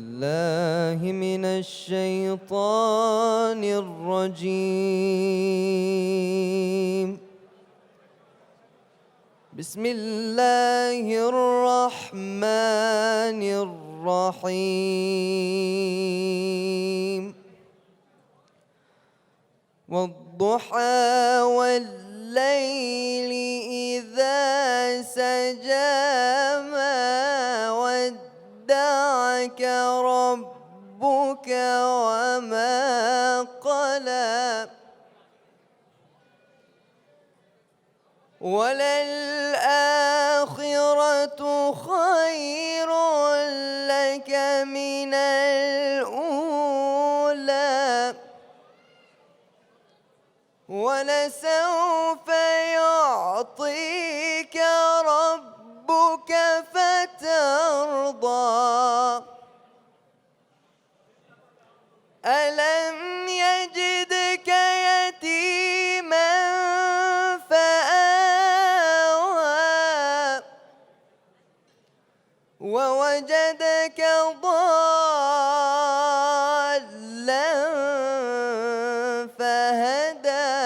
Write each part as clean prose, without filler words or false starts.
بالله من الشيطان الرجيم. بسم الله الرحمن الرحيم. والضحى والليل إذا سجى ما ودعك ربك وما قلى وللآخرة خير لك من الأولى ولسوف يعطيك ربك فترضى ألم يجدك يتيما فآوى ووجدك ضالا فهدى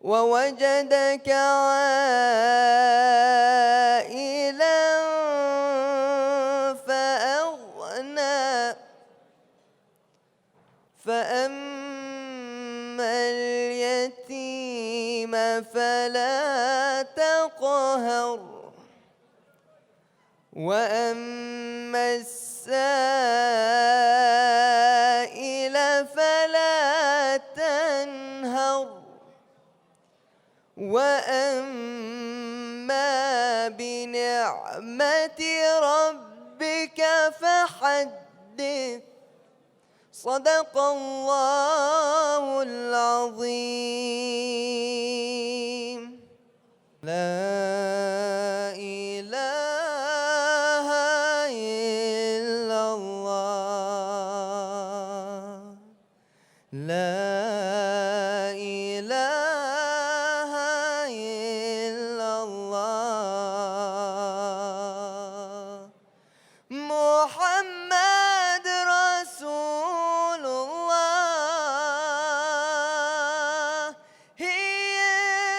ووجدك عائلا فأغنى فأما اليتيم فلا تقهر وأما السائل فلا تنهر وأما بنعمة ربك فحدث. صدق الله العظيم. لا إله إلا الله. لا إله إلا الله. محمد رسول الله. He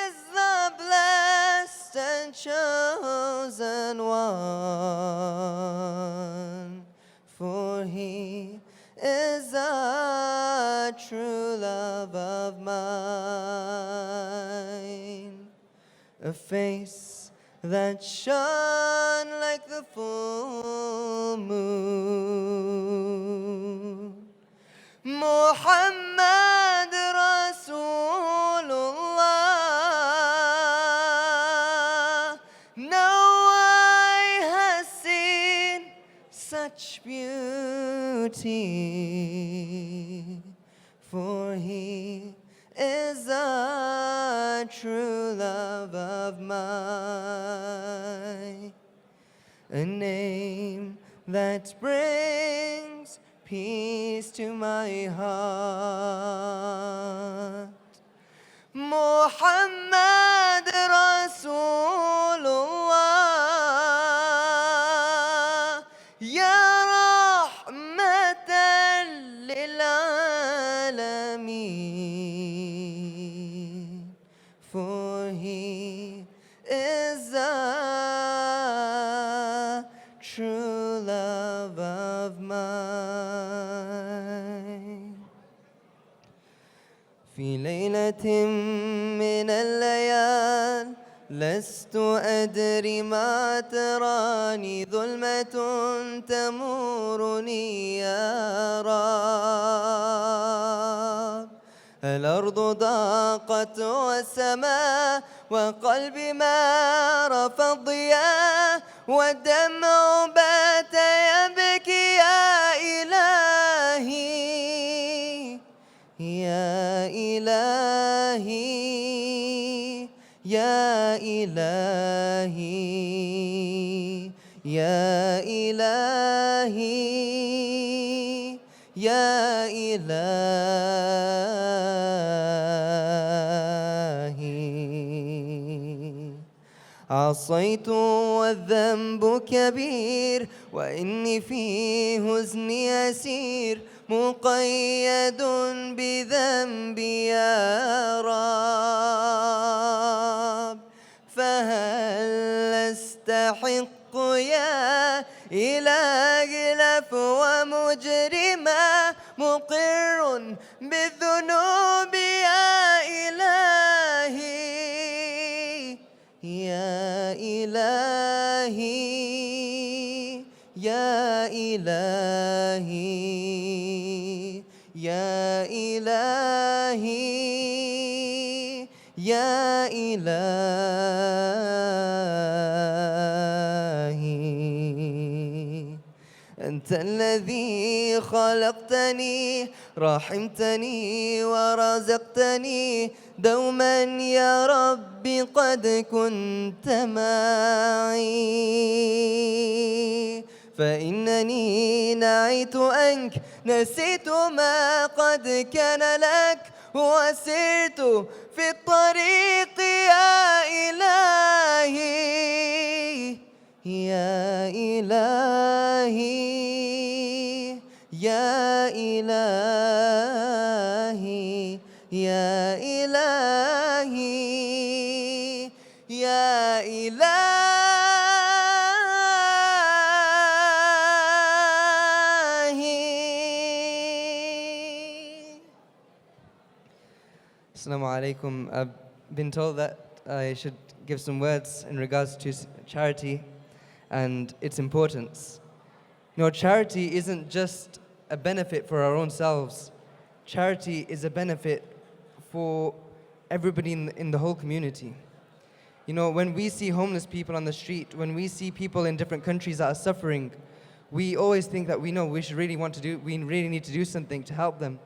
is the blessed and chosen one, for he is a true love of mine, a face that shone like the full moon. Muhammad Rasulullah. No eye has seen such beauty, for he is a true love of mine, a name that brings peace to my heart. Muhammad Rasulullah, Ya Rahmatan lil Alameen, for he is a true love of mine. في ليلة من الليال لست أدري ما تراني، ظلمة تمورني يا رب. الأرض ضاقت والسماء وقلبي ما رفض ضياء، والدمع بات يبكي يا إلهي يا إلهي يا إلهي يا إلهي يا إلهي. عصيت والذنب كبير وإني في حزني أسير مقيد بذنبي يا رب فهل أستحق يا إلهي العفو مجرما مقر بالذنوب يا إلهي يا إلهي يا إلهي يا إلهي يا إلهي أنت الذي خلقتني رحمتني ورزقتني دوما يا ربي قد كنت معي فإنني نعيت عنك نسيت ما قد كان لك وسرت في الطريق يا إلهي يا إلهي يا إلهي يا إلهي يا إلهي Assalamu alaikum. I've been told that I should give some words in regards to charity and its importance. You know, charity isn't just a benefit for our own selves. Charity is a benefit for everybody in the whole community. You know, when we see homeless people on the street, when we see people in different countries that are suffering, we always think that we really need to do something to help them.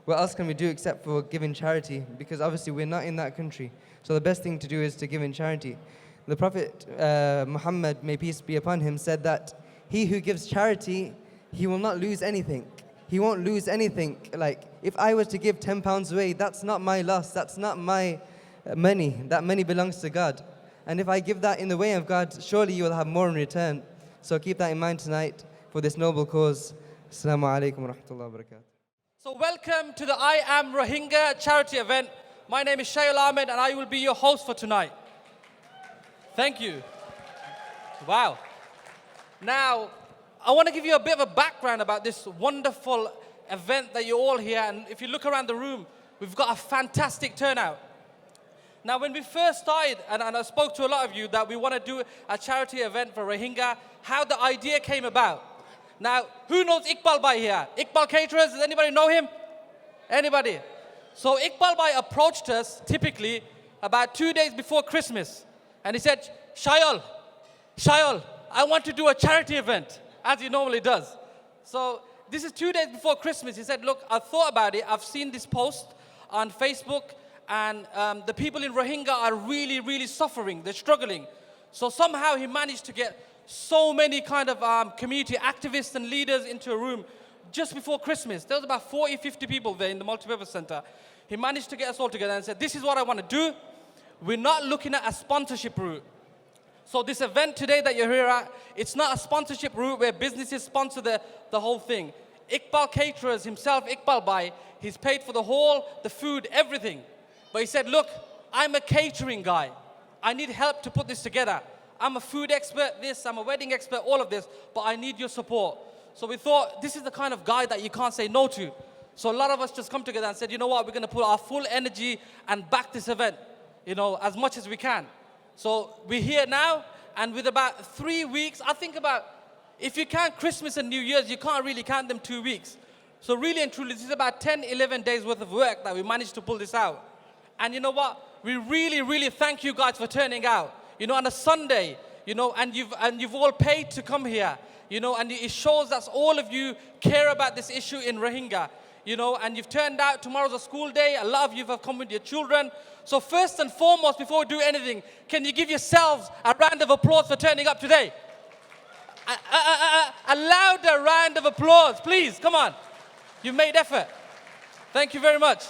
What else can we do except for giving charity? Because obviously we're not in that country. So the best thing to do is to give in charity. The Prophet Muhammad, may peace be upon him, said that he who gives charity, he will not lose anything. He won't lose anything. Like, if I was to give £10 away, that's not my loss, that's not my money. That money belongs to God. And if I give that in the way of God, surely you will have more in return. So keep that in mind tonight for this noble cause. Assalamu alaikum wa rahmatullahi wa barakatuh. So welcome to the I Am Rohingya charity event. My name is Shayal Ahmed and I will be your host for tonight. Thank you. Wow. Now, I want to give you a bit of a background about this wonderful event that you're all here. And if you look around the room, we've got a fantastic turnout. Now, when we first started, and I spoke to a lot of you that we want to do a charity event for Rohingya, how the idea came about. Now, who knows Iqbal Bhai here? Iqbal Caterers, does anybody know him? Anybody? So Iqbal Bhai approached us typically about 2 days before Christmas. And he said, Shayal, I want to do a charity event, as he normally does. So this is 2 days before Christmas. He said, look, I thought about it. I've seen this post on Facebook, and the people in Rohingya are really, really suffering. They're struggling. So somehow he managed to get so many kind of community activists and leaders into a room just before Christmas. There was about 40, 50 people there in the multipurpose center. He managed to get us all together and said, this is what I want to do. We're not looking at a sponsorship route. So this event today that you're here at, it's not a sponsorship route where businesses sponsor the whole thing. Iqbal Caterers himself, Iqbal Bhai, he's paid for the hall, the food, everything. But he said, look, I'm a catering guy. I need help to put this together. I'm a food expert, I'm a wedding expert, all of this, but I need your support. So we thought, this is the kind of guy that you can't say no to. So a lot of us just come together and said, you know what, we're going to put our full energy and back this event, you know, as much as we can. So we're here now, and with about 3 weeks, I think about, if you count Christmas and New Year's, you can't really count them 2 weeks. So really and truly, this is about 10, 11 days worth of work that we managed to pull this out. And you know what, we really, really thank you guys for turning out. You know, on a Sunday, you know, and you've all paid to come here, you know, and it shows that all of you care about this issue in Rohingya, you know, and you've turned out. Tomorrow's a school day. A lot of you have come with your children. So first and foremost, before we do anything, can you give yourselves a round of applause for turning up today? A louder round of applause, please. Come on. You've made effort. Thank you very much.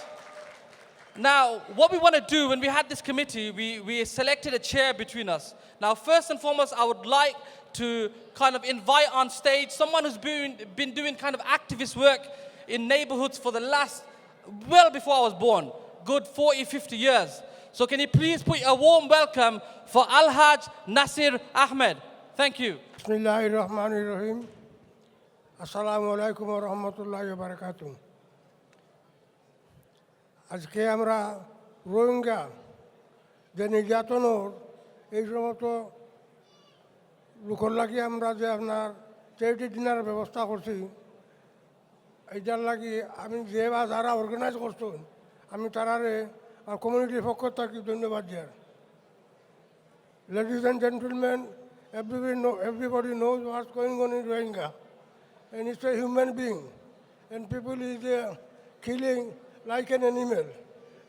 Now, what we want to do, when we had this committee, we selected a chair between us. Now, first and foremost, I would like to kind of invite on stage someone who's been doing kind of activist work in neighborhoods for the last, well before I was born, good 40, 50 years. So can you please put a warm welcome for Alhaj Nasir Ahmed. Thank you. Bismillahirrahmanirrahim. Assalamu alaikum wa rahmatullahi wa barakatuh. আজকে আমরা রোহিঙ্গা যে নির্যাতনের এই সমস্ত লোকের লাগি আমরা যে আপনার চ্যারিটি ডিনারের ব্যবস্থা করছি এইটার লাগি আমি যে বা যারা অর্গানাইজ করছেন আমি তারারে আর কমিউনিটির পক্ষ থেকে ধন্যবাদ দিই Ladies and gentlemen, everybody knows what's going on in Rohingya, and it's a human being, and people is killing like an animal.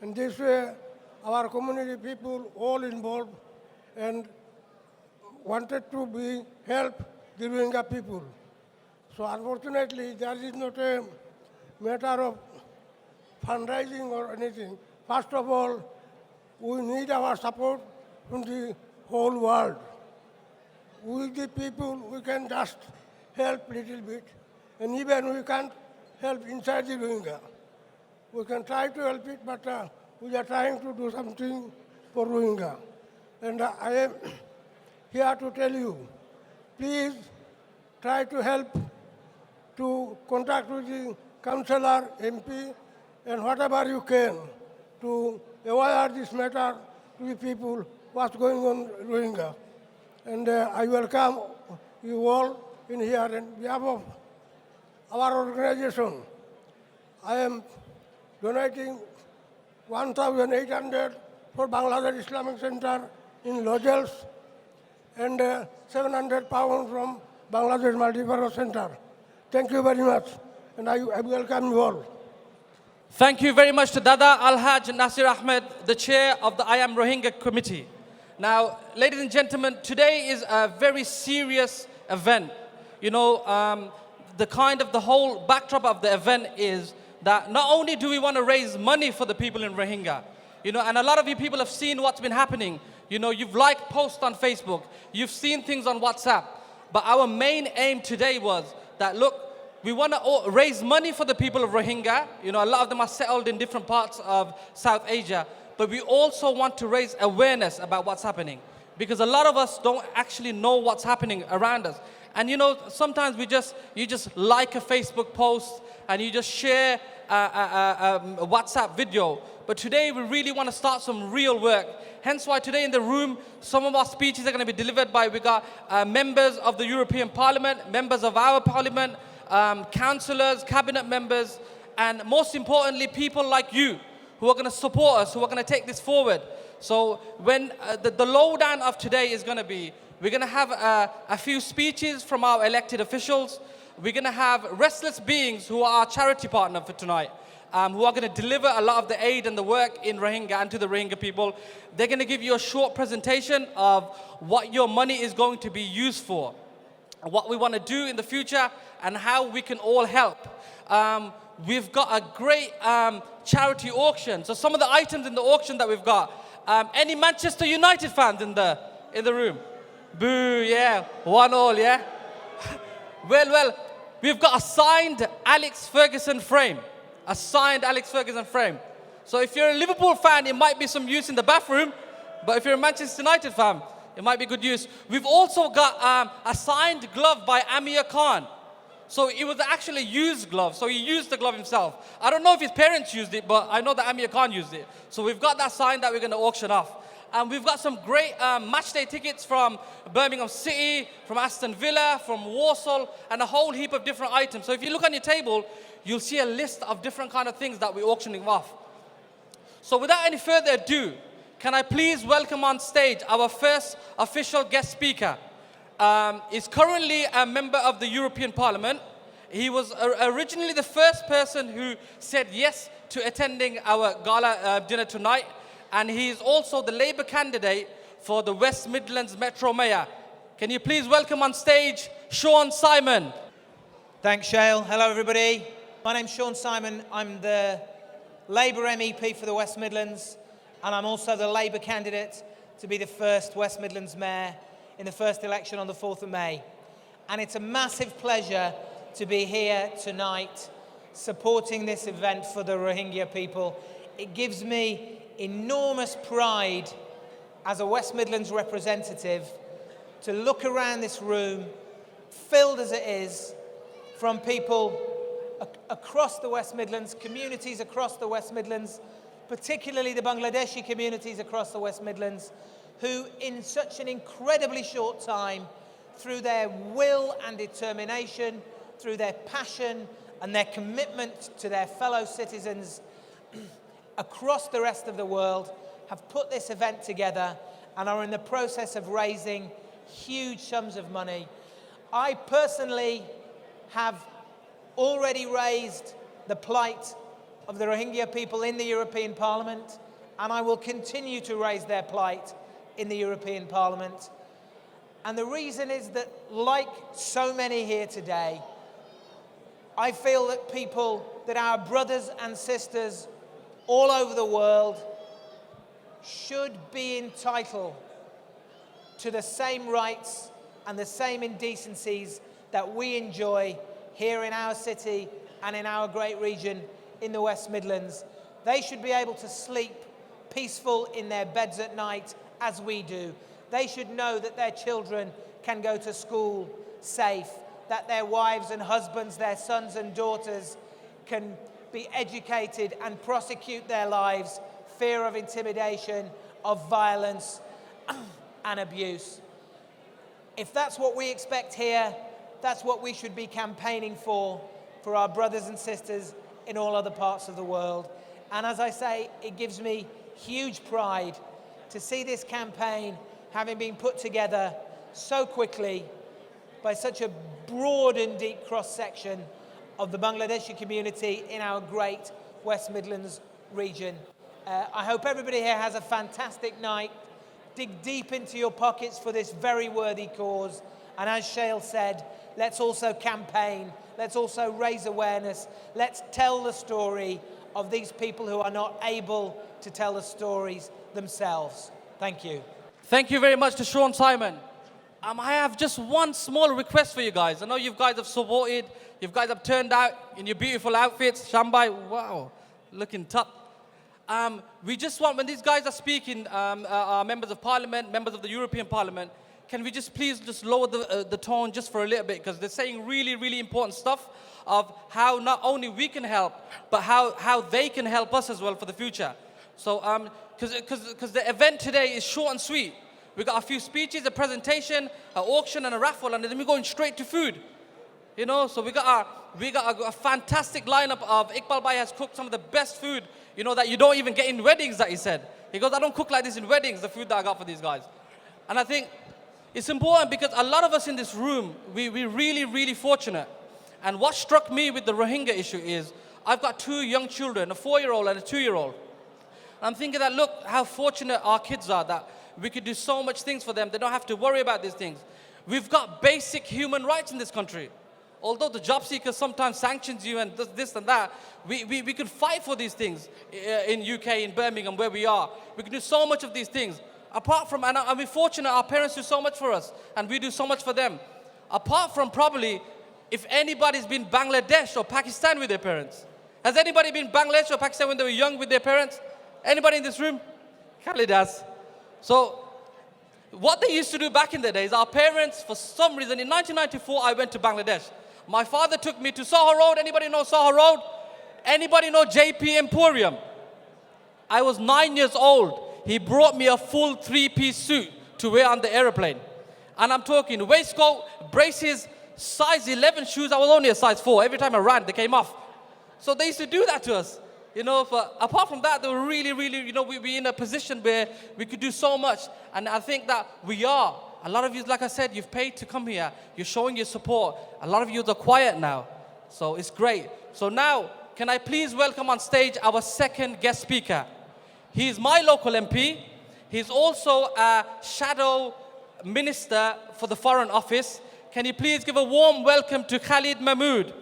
And this way, our community people all involved and wanted to be help the Rohingya people. So unfortunately, there is not a matter of fundraising or anything. First of all, we need our support from the whole world. We the people, we can just help little bit, and even we can't help inside the Rohingya. We can try to help it, but we are trying to do something for Rohingya. And I am here to tell you, please try to help to contact with the councillor, MP, and whatever you can to aware this matter to the people what's going on in Rohingya. And I welcome you all in here. And on behalf of our organization, I am donating 1,800 for Bangladesh Islamic Center in Lojels and 700 pounds from Bangladesh Multipurpose Center. Thank you very much, and I welcome you all. Thank you very much to Dada Alhaj Nasir Ahmed, the chair of the I Am Rohingya committee. Now, ladies and gentlemen, today is a very serious event. You know, the whole backdrop of the event is that not only do we want to raise money for the people in Rohingya, you know, and a lot of you people have seen what's been happening. You know, you've liked posts on Facebook, you've seen things on WhatsApp, but our main aim today was that, look, we want to raise money for the people of Rohingya. You know, a lot of them are settled in different parts of South Asia, but we also want to raise awareness about what's happening, because a lot of us don't actually know what's happening around us. And you know, sometimes you just like a Facebook post and you just share a WhatsApp video. But today we really want to start some real work. Hence why today in the room, some of our speeches are going to be delivered by, we got members of the European Parliament, members of our Parliament, councillors, cabinet members, and most importantly, people like you who are going to support us, who are going to take this forward. So when the lowdown of today is going to be, we're going to have a few speeches from our elected officials. We're going to have Restless Beings, who are our charity partner for tonight, who are going to deliver a lot of the aid and the work in Rohingya and to the Rohingya people. They're going to give you a short presentation of what your money is going to be used for, what we want to do in the future, and how we can all help. We've got a great charity auction. So some of the items in the auction that we've got, any Manchester United fans in the room? Boo, yeah, 1-1, yeah? Well, we've got a signed Alex Ferguson frame. A signed Alex Ferguson frame. So if you're a Liverpool fan, it might be some use in the bathroom, but if you're a Manchester United fan, it might be good use. We've also got a signed glove by Amir Khan. So it was actually a used glove, so he used the glove himself. I don't know if his parents used it, but I know that Amir Khan used it. So we've got that sign that we're going to auction off. And we've got some great matchday tickets from Birmingham City, from Aston Villa, from Warsaw, and a whole heap of different items. So if you look on your table, you'll see a list of different kind of things that we're auctioning off. So without any further ado, can I please welcome on stage our first official guest speaker. Is currently a member of the European Parliament. He was originally the first person who said yes to attending our gala dinner tonight. And he is also the Labour candidate for the West Midlands Metro Mayor. Can you please welcome on stage Sean Simon? Thanks, Shail. Hello, everybody. My name's Sean Simon. I'm the Labour MEP for the West Midlands, and I'm also the Labour candidate to be the first West Midlands Mayor in the first election on the 4th of May. And it's a massive pleasure to be here tonight supporting this event for the Rohingya people. It gives me enormous pride as a West Midlands representative to look around this room, filled as it is, from people across the West Midlands, communities across the West Midlands, particularly the Bangladeshi communities across the West Midlands, who in such an incredibly short time, through their will and determination, through their passion and their commitment to their fellow citizens across the rest of the world, have put this event together and are in the process of raising huge sums of money. I personally have already raised the plight of the Rohingya people in the European Parliament, and I will continue to raise their plight in the European Parliament. And the reason is that, like so many here today, I feel that our brothers and sisters all over the world should be entitled to the same rights and the same indecencies that we enjoy here in our city and in our great region in the West Midlands. They should be able to sleep peaceful in their beds at night as we do. They should know that their children can go to school safe, that their wives and husbands, their sons and daughters can be educated and prosecute their lives, fear of intimidation, of violence and abuse. If that's what we expect here, that's what we should be campaigning for our brothers and sisters in all other parts of the world. And as I say, it gives me huge pride to see this campaign having been put together so quickly by such a broad and deep cross-section of the Bangladeshi community in our great West Midlands region. I hope everybody here has a fantastic night. Dig deep into your pockets for this very worthy cause. And as Shail said, let's also campaign. Let's also raise awareness. Let's tell the story of these people who are not able to tell the stories themselves. Thank you. Thank you very much to Sean Simon. I have just one small request for you guys. I know you guys have supported. You guys have turned out in your beautiful outfits. Shambai, wow, looking tough. We just want, when these guys are speaking, our members of parliament, members of the European Parliament, can we just please just lower the tone just for a little bit, because they're saying really, really important stuff of how not only we can help, but how they can help us as well for the future. So, because the event today is short and sweet. We got a few speeches, a presentation, an auction, and a raffle, and then we're going straight to food. You know, so we got a fantastic lineup of Iqbal Bhai has cooked some of the best food, you know, that you don't even get in weddings, that he said. He goes, I don't cook like this in weddings, the food that I got for these guys. And I think it's important because a lot of us in this room, we're really, really fortunate. And what struck me with the Rohingya issue is, I've got two young children, a 4-year-old and a 2-year-old. I'm thinking that, look, how fortunate our kids are that we could do so much things for them. They don't have to worry about these things. We've got basic human rights in this country. Although the job seeker sometimes sanctions you and does this and that, we could fight for these things in UK, in Birmingham, where we are. We can do so much of these things. Apart from, and we're fortunate, our parents do so much for us, and we do so much for them. Apart from probably, if anybody's been Bangladesh or Pakistan with their parents. Has anybody been Bangladesh or Pakistan when they were young with their parents? Anybody in this room? Khalid has. So, what they used to do back in the days, our parents, for some reason, in 1994, I went to Bangladesh. My father took me to Soho Road. Anybody know Soho Road? Anybody know JP Emporium? I was 9 years old. He brought me a full 3-piece suit to wear on the airplane. And I'm talking waistcoat, braces, size 11 shoes. I was only a size 4. Every time I ran, they came off. So they used to do that to us. You know, but apart from that, they were really, really, you know, we're in a position where we could do so much. And I think that we are. A lot of you, like I said, you've paid to come here. You're showing your support. A lot of you are quiet now. So it's great. So now, can I please welcome on stage our second guest speaker? He's my local MP. He's also a shadow minister for the Foreign Office. Can you please give a warm welcome to Khalid Mahmood?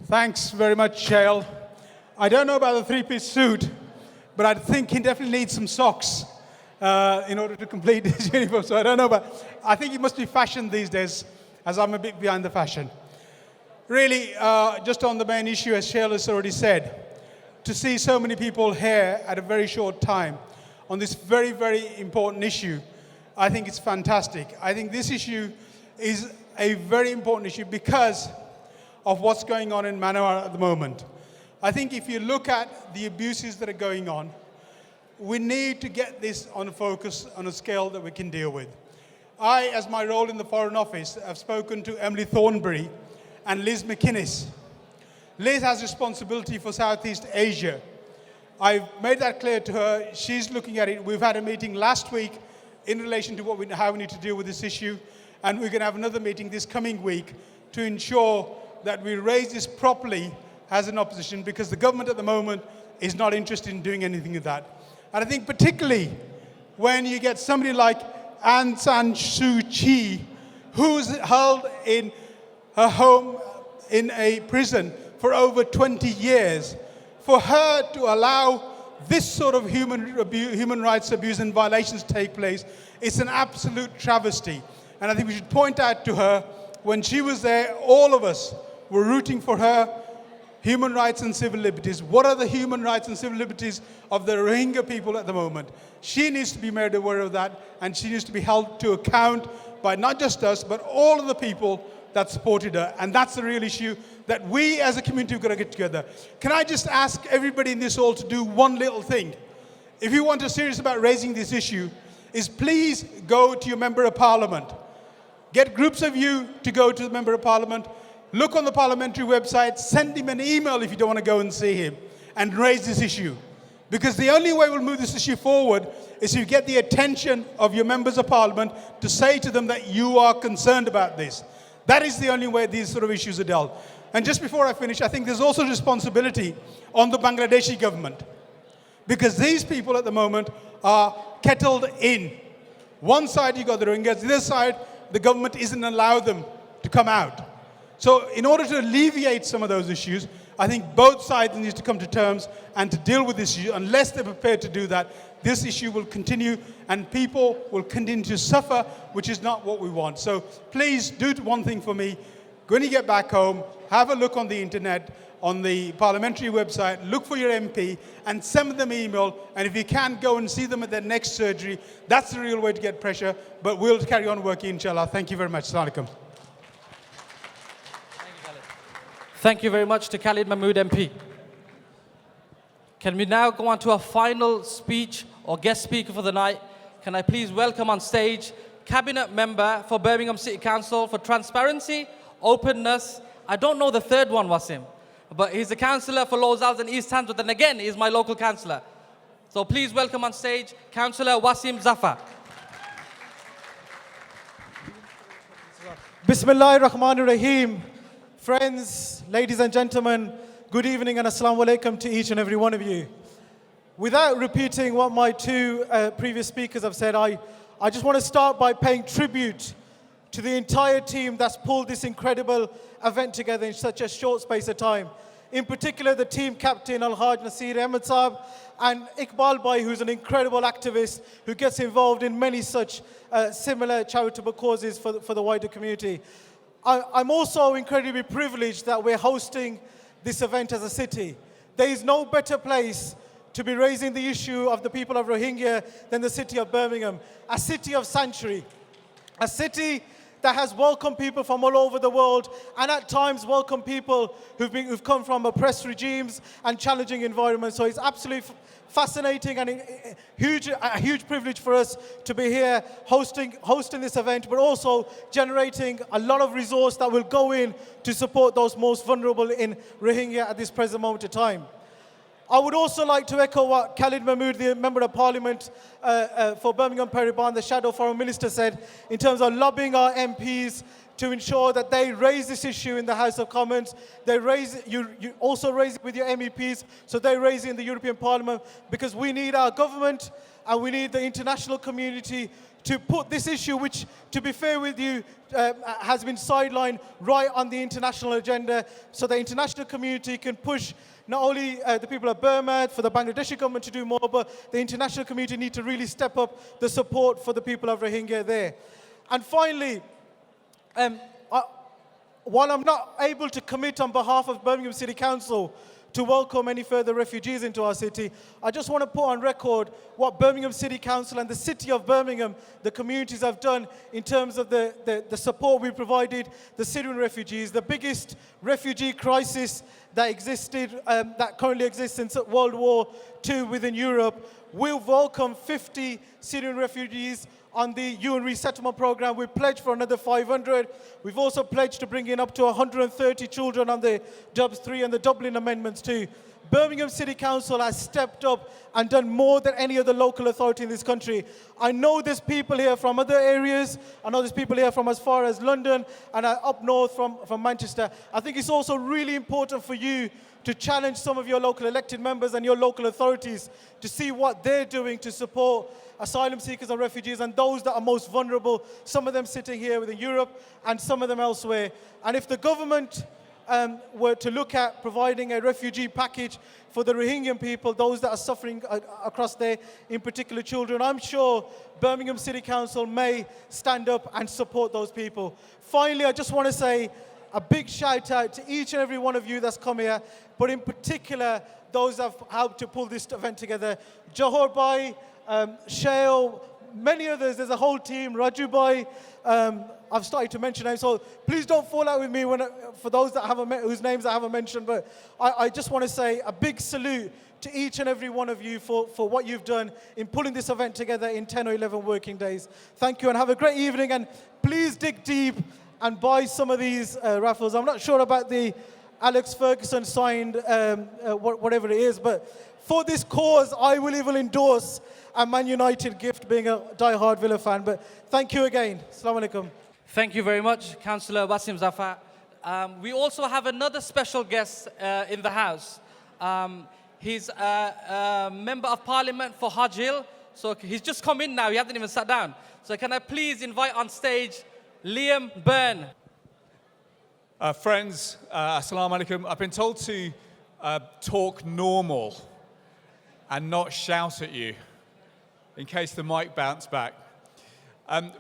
Thanks very much, Shail. I don't know about the three-piece suit, but I think he definitely needs some socks in order to complete his uniform. So I don't know, but I think he must be fashioned these days, as I'm a bit behind the fashion. Really, just on the main issue, as Shayla's already said, to see so many people here at a very short time on this very, very important issue, I think it's fantastic. I think this issue is a very important issue because of what's going on in Myanmar at the moment. I think if you look at the abuses that are going on, we need to get this on a focus, on a scale that we can deal with. I, as my role in the Foreign Office, have spoken to Emily Thornberry and Liz McInnes. Liz has responsibility for Southeast Asia. I've made that clear to her. She's looking at it. We've had a meeting last week in relation to how we need to deal with this issue, and we're going to have another meeting this coming week to ensure that we raise this properly as an opposition, because the government at the moment is not interested in doing anything with that. And I think particularly when you get somebody like Aung San Suu Kyi, who's held in her home in a prison for over 20 years, for her to allow this sort of human rights abuse and violations to take place, it's an absolute travesty. And I think we should point out to her, when she was there, all of us were rooting for her human rights and civil liberties. What are the human rights and civil liberties of the Rohingya people at the moment? She needs to be made aware of that, and she needs to be held to account by not just us, but all of the people that supported her. And that's the real issue that we as a community have got to get together. Can I just ask everybody in this hall to do one little thing? If you want to serious about raising this issue, is please go to your Member of Parliament. Get groups of you to go to the Member of Parliament. Look on the parliamentary website, send him an email if you don't want to go and see him, and raise this issue. Because the only way we'll move this issue forward is if you get the attention of your members of parliament to say to them that you are concerned about this. That is the only way these sort of issues are dealt. And just before I finish, I think there's also responsibility on the Bangladeshi government. Because these people at the moment are kettled in. One side you got the Rohingyas, the other side the government isn't allowing them to come out. So in order to alleviate some of those issues, I think both sides need to come to terms and to deal with this issue. Unless they're prepared to do that, this issue will continue and people will continue to suffer, which is not what we want. So please do one thing for me. When you get back home, have a look on the internet, on the parliamentary website, look for your MP and send them an email. And if you can, go and see them at their next surgery. That's the real way to get pressure. But we'll carry on working, inshallah. Thank you very much. Assalamu alaikum. Thank you very much to Khalid Mahmood MP. Can we now go on to our final speech or guest speaker for the night? Can I please welcome on stage Cabinet Member for Birmingham City Council for Transparency, Openness. I don't know the third one, Wasim, but he's a councillor for Lowes and East Hampton, and again, he's my local councillor. So please welcome on stage Councillor Wasim Zafar. Bismillahir-Rahmanir-Rahim. Friends, ladies and gentlemen, good evening and assalamu alaikum to each and every one of you. Without repeating what my two previous speakers have said, I just want to start by paying tribute to the entire team that's pulled this incredible event together in such a short space of time. In particular, the team captain Al-Haj Nasir Ahmed Saab and Iqbal Bhai, who's an incredible activist who gets involved in many such similar charitable causes for the wider community. I'm also incredibly privileged that we're hosting this event as a city. There is no better place to be raising the issue of the people of Rohingya than the city of Birmingham, a city of sanctuary, a city that has welcomed people from all over the world and at times welcomed people who've come from oppressed regimes and challenging environments. So it's absolutely fascinating and a huge privilege for us to be here hosting this event, but also generating a lot of resource that will go in to support those most vulnerable in Rohingya at this present moment of time. I would also like to echo what Khalid Mahmood, the Member of Parliament for Birmingham Periban, the Shadow Foreign Minister, said in terms of lobbying our MPs to ensure that they raise this issue in the House of Commons. They raise it, you also raise it with your MEPs, so they raise it in the European Parliament, because we need our government and we need the international community to put this issue, which, to be fair with you, has been sidelined, right on the international agenda, so the international community can push not only the people of Burma, for the Bangladeshi government to do more, but the international community need to really step up the support for the people of Rohingya there. And finally, while I'm not able to commit on behalf of Birmingham City Council to welcome any further refugees into our city, I just want to put on record what Birmingham City Council and the city of Birmingham, the communities, have done in terms of the support we provided the Syrian refugees, the biggest refugee crisis that existed, that currently exists since World War II within Europe. We've welcomed 50 Syrian refugees on the UN resettlement program. We pledged for another 500. We've also pledged to bring in up to 130 children on the Dubs 3 and the Dublin amendments too. Birmingham City Council has stepped up and done more than any other local authority in this country. I know there's people here from other areas. I know there's people here from as far as London and up north from Manchester. I think it's also really important for you to challenge some of your local elected members and your local authorities to see what they're doing to support asylum seekers and refugees and those that are most vulnerable, some of them sitting here within Europe and some of them elsewhere. And if the government were to look at providing a refugee package for the Rohingyan people, those that are suffering across there, in particular children, I'm sure Birmingham City Council may stand up and support those people. Finally, I just want to say a big shout out to each and every one of you that's come here, but in particular, those that have helped to pull this event together. Johor Bhai, Shail, many others, there's a whole team, Raju Bhai, I've started to mention names, so please don't fall out with me for those that haven't whose names I haven't mentioned, but I just want to say a big salute to each and every one of you for what you've done in pulling this event together in 10 or 11 working days. Thank you and have a great evening, and please dig deep and buy some of these raffles. I'm not sure about the Alex Ferguson signed whatever it is, but for this cause, I will even endorse a Man United gift, being a die-hard Villa fan. But thank you again. Assalamu alaikum. Thank you very much, Councillor Wasim Zafar. We also have another special guest in the house. He's a Member of Parliament for Hajil. So he's just come in now, he hasn't even sat down. So can I please invite on stage Liam Byrne. Friends, assalamu alaikum. I've been told to talk normal and not shout at you in case the mic bounced back.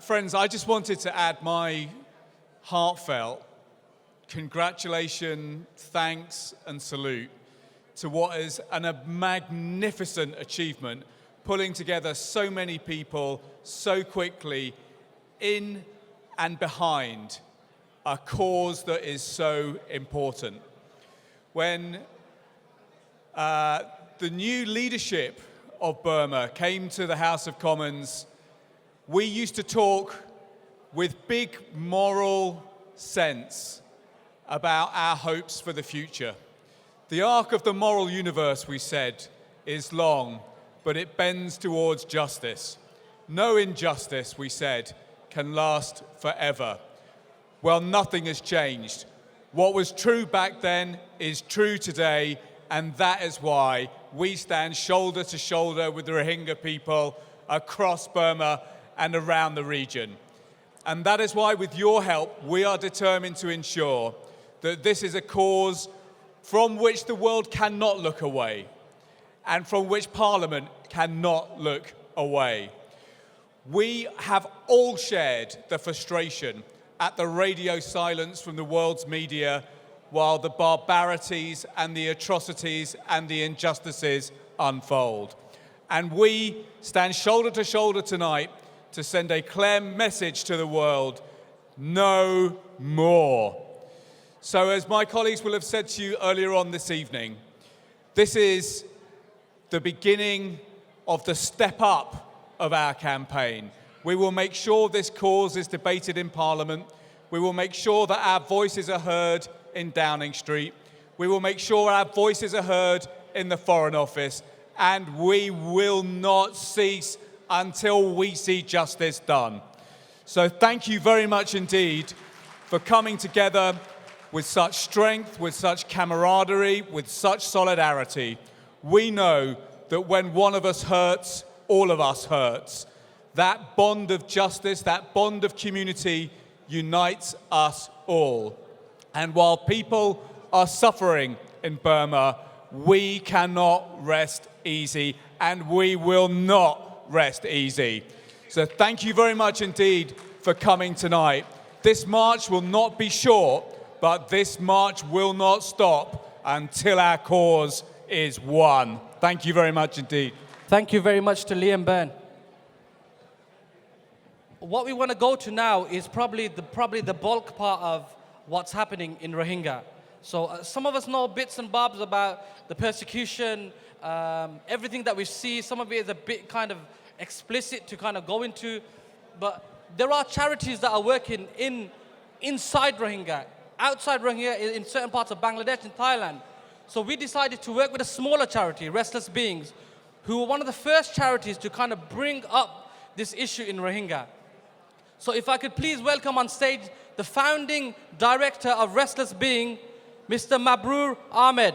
Friends, I just wanted to add my heartfelt congratulations, thanks and salute to what is a magnificent achievement, pulling together so many people so quickly in and behind a cause that is so important. When the new leadership of Burma came to the House of Commons, we used to talk with big moral sense about our hopes for the future. The arc of the moral universe, we said, is long, but it bends towards justice. No injustice, we said, can last forever. Well, nothing has changed. What was true back then is true today, and that is why we stand shoulder to shoulder with the Rohingya people across Burma and around the region. And that is why, with your help, we are determined to ensure that this is a cause from which the world cannot look away and from which Parliament cannot look away. We have all shared the frustration at the radio silence from the world's media while the barbarities and the atrocities and the injustices unfold. And we stand shoulder to shoulder tonight to send a clear message to the world: no more. So, as my colleagues will have said to you earlier on this evening, this is the beginning of the step up of our campaign. We will make sure this cause is debated in Parliament. We will make sure that our voices are heard in Downing Street. We will make sure our voices are heard in the Foreign Office. And we will not cease until we see justice done. So thank you very much indeed for coming together with such strength, with such camaraderie, with such solidarity. We know that when one of us hurts, all of us hurts. That bond of justice, that bond of community unites us all. And while people are suffering in Burma, we cannot rest easy, and we will not rest easy. So thank you very much indeed for coming tonight. This march will not be short, but this march will not stop until our cause is won. Thank you very much indeed. Thank you very much to Liam Byrne. What we want to go to now is probably the bulk part of what's happening in Rohingya. So some of us know bits and bobs about the persecution, everything that we see. Some of it is a bit kind of explicit to kind of go into, but there are charities that are working inside Rohingya, outside Rohingya, in certain parts of Bangladesh and Thailand. So we decided to work with a smaller charity, Restless Beings, who were one of the first charities to kind of bring up this issue in Rohingya. So if I could please welcome on stage the founding director of Restless Being, Mr. Mabrur Ahmed.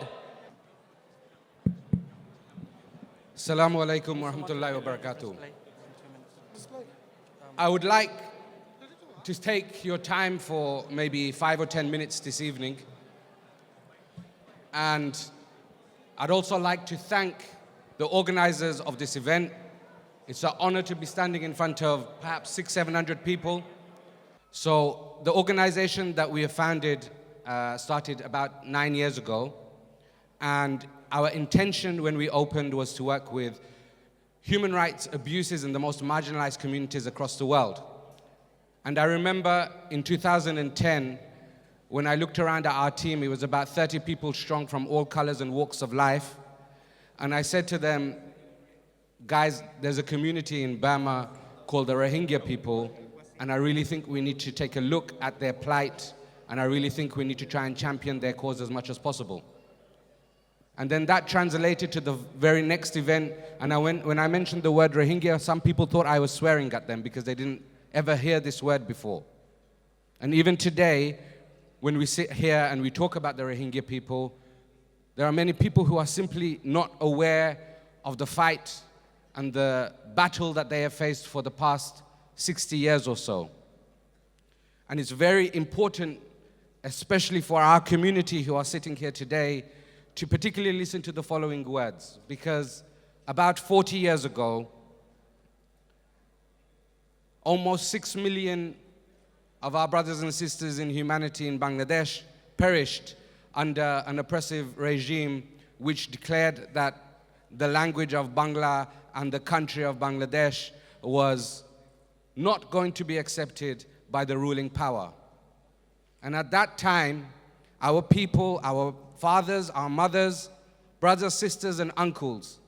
Assalamu alaikum wa rahmatullahi wa barakatuh. I would like to take your time for maybe 5 or 10 minutes this evening. And I'd also like to thank the organizers of this event. It's an honor to be standing in front of perhaps 600-700 people. So the organization that we have founded started about 9 years ago. And our intention when we opened was to work with human rights abuses in the most marginalized communities across the world. And I remember in 2010, when I looked around at our team, it was about 30 people strong from all colors and walks of life. And I said to them, guys, there's a community in Burma called the Rohingya people, and I really think we need to take a look at their plight, and I really think we need to try and champion their cause as much as possible. And then that translated to the very next event, and when I mentioned the word Rohingya, some people thought I was swearing at them because they didn't ever hear this word before. And even today, when we sit here and we talk about the Rohingya people, there are many people who are simply not aware of the fight and the battle that they have faced for the past 60 years or so. And it's very important, especially for our community who are sitting here today, to particularly listen to the following words, because about 40 years ago, almost 6 million of our brothers and sisters in humanity in Bangladesh perished under an oppressive regime which declared that the language of Bangla and the country of Bangladesh was not going to be accepted by the ruling power. And at that time, our people, our fathers, our mothers, brothers, sisters, and uncles,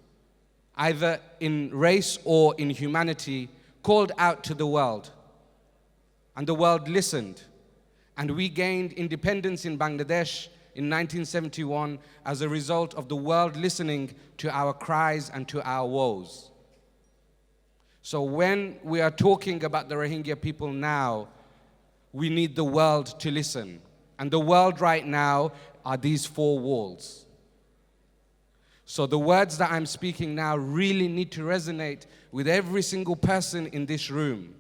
either in race or in humanity, called out to the world. And the world listened. And we gained independence in Bangladesh in 1971 as a result of the world listening to our cries and to our woes. So when we are talking about the Rohingya people now, we need the world to listen. And the world right now are these four walls. So the words that I'm speaking now really need to resonate with every single person in this room.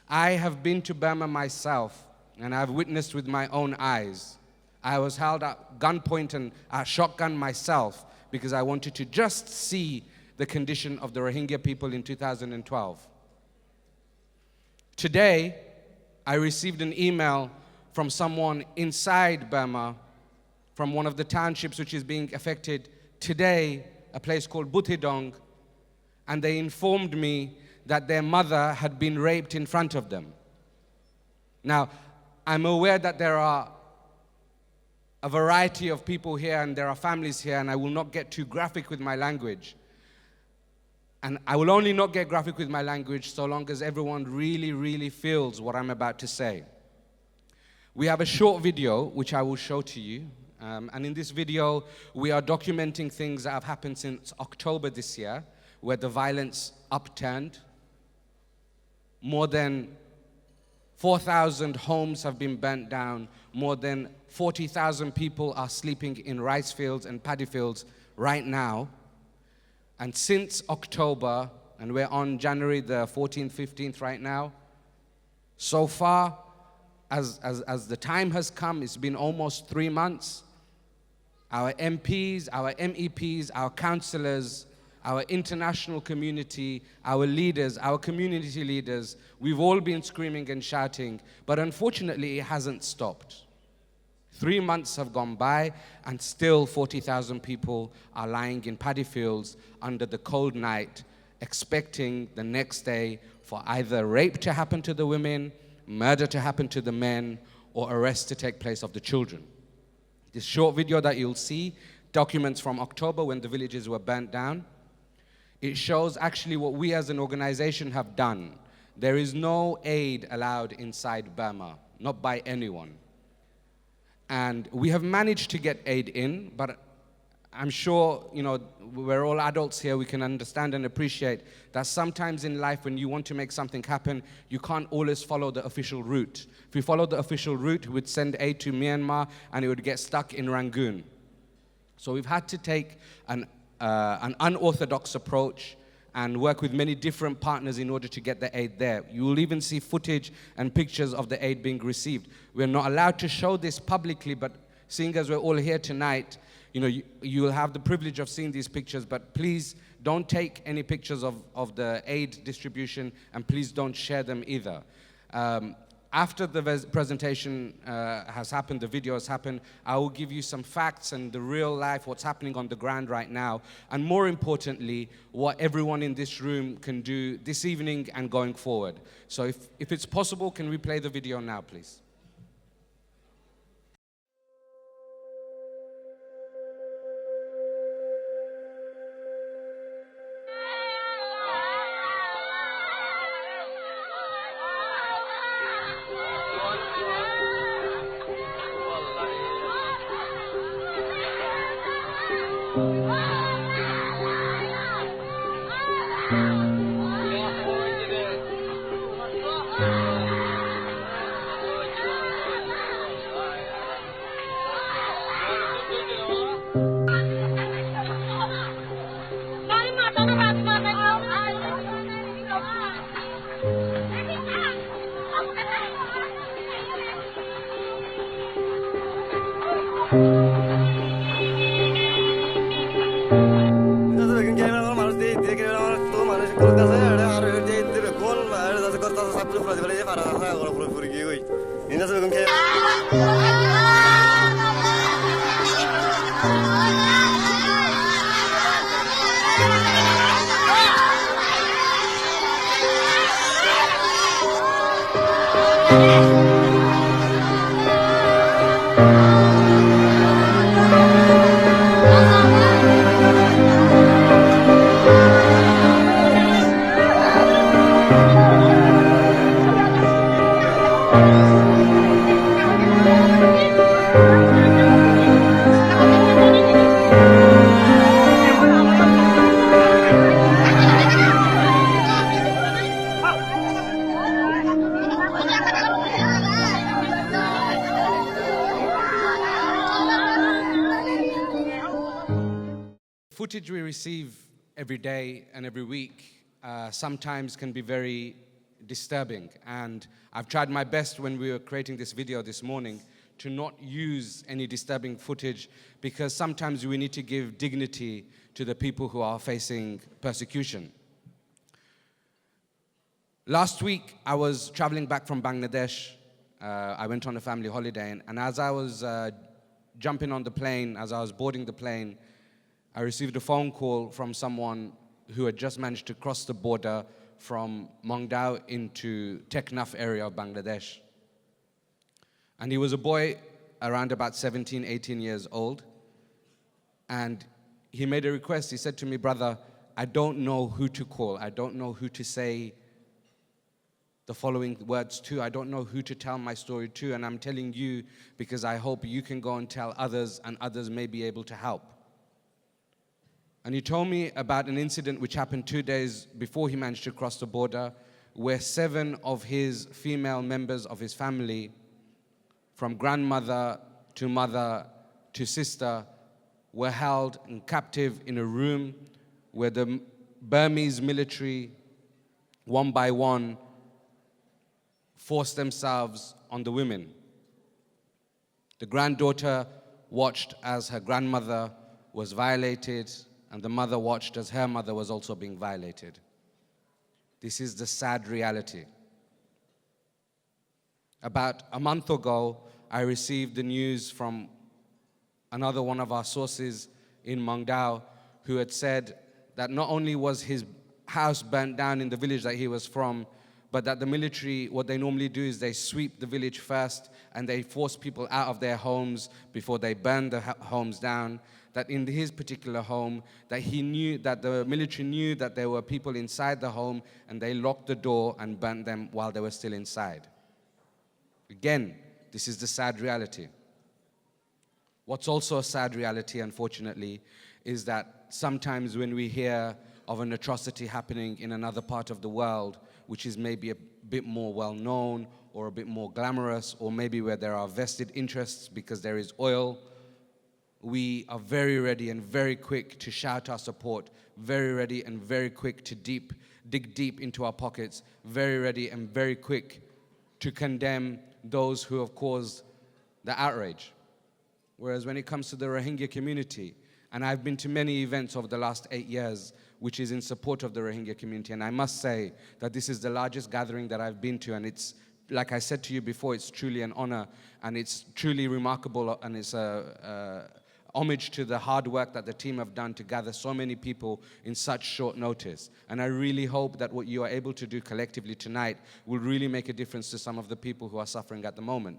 I have been to Burma myself, and I've witnessed with my own eyes. I was held at gunpoint and at shotgun myself because I wanted to just see the condition of the Rohingya people in 2012. Today, I received an email from someone inside Burma, from one of the townships which is being affected today, a place called Butidong, and they informed me that their mother had been raped in front of them. Now, I'm aware that there are a variety of people here and there are families here, and I will not get too graphic with my language. And I will only not get graphic with my language so long as everyone really, really feels what I'm about to say. We have a short video which I will show to you. And in this video, we are documenting things that have happened since October this year, where the violence upturned. More than 4,000 homes have been burnt down. More than 40,000 people are sleeping in rice fields and paddy fields right now. And since October, and we're on January the 14th, 15th right now, so far, as the time has come, it's been almost 3 months. Our MPs, our MEPs, our councillors, our international community, our leaders, our community leaders, we've all been screaming and shouting, but unfortunately it hasn't stopped. 3 months have gone by and still 40,000 people are lying in paddy fields under the cold night, expecting the next day for either rape to happen to the women, murder to happen to the men, or arrest to take place of the children. This short video that you'll see documents from October when the villages were burnt down. It shows actually what we as an organization have done. There is no aid allowed inside Burma, not by anyone. And we have managed to get aid in, but I'm sure, we're all adults here, we can understand and appreciate that sometimes in life when you want to make something happen, you can't always follow the official route. If we followed the official route, we would send aid to Myanmar and it would get stuck in Rangoon. So we've had to take an unorthodox approach and work with many different partners in order to get the aid there. You will even see footage and pictures of the aid being received. We're not allowed to show this publicly, but seeing as we're all here tonight, you will have the privilege of seeing these pictures, but please don't take any pictures of the aid distribution, and please don't share them either. After the presentation has happened, the video has happened, I will give you some facts and the real life, what's happening on the ground right now, and more importantly, what everyone in this room can do this evening and going forward. So if it's possible, can we play the video now, please? Footage we receive every day and every week sometimes can be very disturbing, and I've tried my best when we were creating this video this morning to not use any disturbing footage, because sometimes we need to give dignity to the people who are facing persecution. Last week I was traveling back from Bangladesh. I went on a family holiday, and as I was jumping on the plane, as I was boarding the plane, I received a phone call from someone who had just managed to cross the border from Mongdao into Teknaf area of Bangladesh. And he was a boy around about 17, 18 years old. And he made a request. He said to me, "Brother, I don't know who to call. I don't know who to say the following words to. I don't know who to tell my story to. And I'm telling you because I hope you can go and tell others, and others may be able to help." And he told me about an incident which happened 2 days before he managed to cross the border, where 7 of his female members of his family, from grandmother to mother to sister, were held and captive in a room where the Burmese military, one by one, forced themselves on the women. The granddaughter watched as her grandmother was violated, and the mother watched as her mother was also being violated. This is the sad reality. About a month ago, I received the news from another one of our sources in Mongdao who had said that not only was his house burnt down in the village that he was from, but that the military, what they normally do is they sweep the village first and they force people out of their homes before they burn the homes down. That in his particular home, that he knew, that the military knew that there were people inside the home and they locked the door and burnt them while they were still inside. Again, this is the sad reality. What's also a sad reality, unfortunately, is that sometimes when we hear of an atrocity happening in another part of the world, which is maybe a bit more well-known or a bit more glamorous, or maybe where there are vested interests because there is oil, we are very ready and very quick to shout our support, very ready and very quick to dig deep into our pockets, very ready and very quick to condemn those who have caused the outrage. Whereas when it comes to the Rohingya community, and I've been to many events over the last 8 years, which is in support of the Rohingya community, and I must say that this is the largest gathering that I've been to, and it's, like I said to you before, it's truly an honor, and it's truly remarkable, and it's a homage to the hard work that the team have done to gather so many people in such short notice. And I really hope that what you are able to do collectively tonight will really make a difference to some of the people who are suffering at the moment.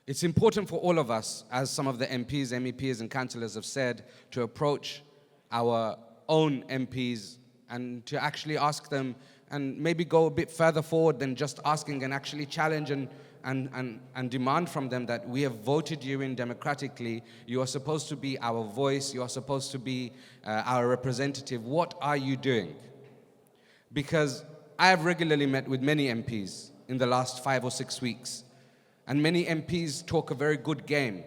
It's important for all of us, as some of the MPs, MEPs and councillors have said, to approach our own MPs and to actually ask them and maybe go a bit further forward than just asking, and actually challenge and demand from them that we have voted you in democratically. You are supposed to be our voice. You are supposed to be our representative. What are you doing? Because I have regularly met with many MPs in the last 5 or 6 weeks. And many MPs talk a very good game,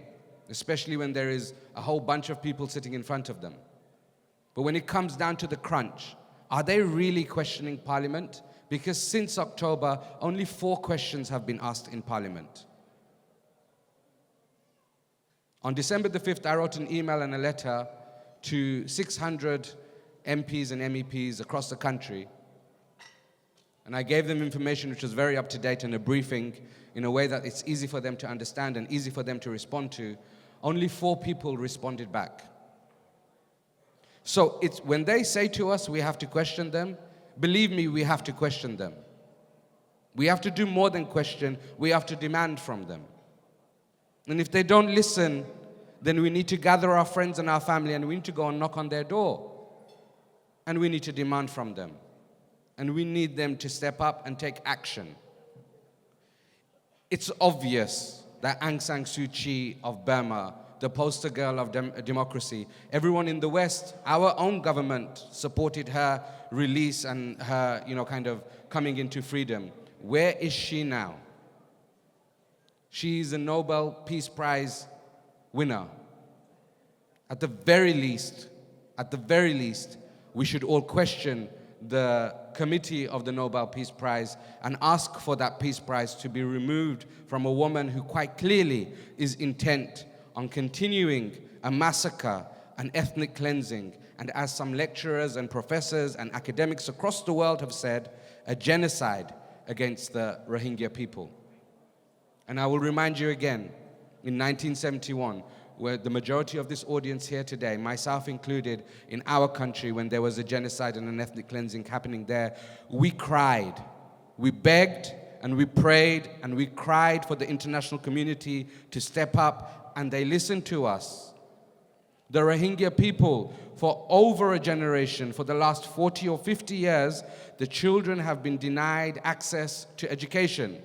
especially when there is a whole bunch of people sitting in front of them. But when it comes down to the crunch, are they really questioning Parliament? Because since October, only 4 questions have been asked in Parliament. On December the 5th, I wrote an email and a letter to 600 MPs and MEPs across the country. And I gave them information which was very up to date and a briefing in a way that it's easy for them to understand and easy for them to respond to. Only 4 people responded back. So it's when they say to us we have to question them, believe me, we have to question them. We have to do more than question, we have to demand from them. And if they don't listen, then we need to gather our friends and our family and we need to go and knock on their door. And we need to demand from them. And we need them to step up and take action. It's obvious that Aung San Suu Kyi of Burma, the poster girl of democracy, everyone in the West, our own government supported her release and her, kind of coming into freedom. Where is she now? She is a Nobel Peace Prize winner. At the very least, we should all question the committee of the Nobel Peace Prize and ask for that Peace Prize to be removed from a woman who quite clearly is intent on continuing a massacre, an ethnic cleansing, and as some lecturers and professors and academics across the world have said, a genocide against the Rohingya people. And I will remind you again, in 1971, where the majority of this audience here today, myself included, in our country, when there was a genocide and an ethnic cleansing happening there, we cried, we begged, and we prayed, and we cried for the international community to step up, and they listened to us. The Rohingya people, for over a generation, for the last 40 or 50 years, the children have been denied access to education.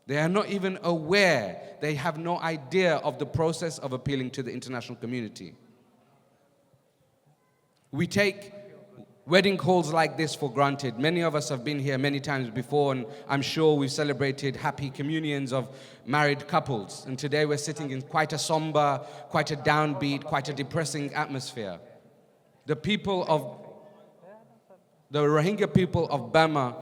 They are not even aware, they have no idea of the process of appealing to the international community. We take wedding halls like this for granted. Many of us have been here many times before, and I'm sure we've celebrated happy communions of married couples. And today we're sitting in quite a somber, quite a downbeat, quite a depressing atmosphere. The Rohingya people of Burma,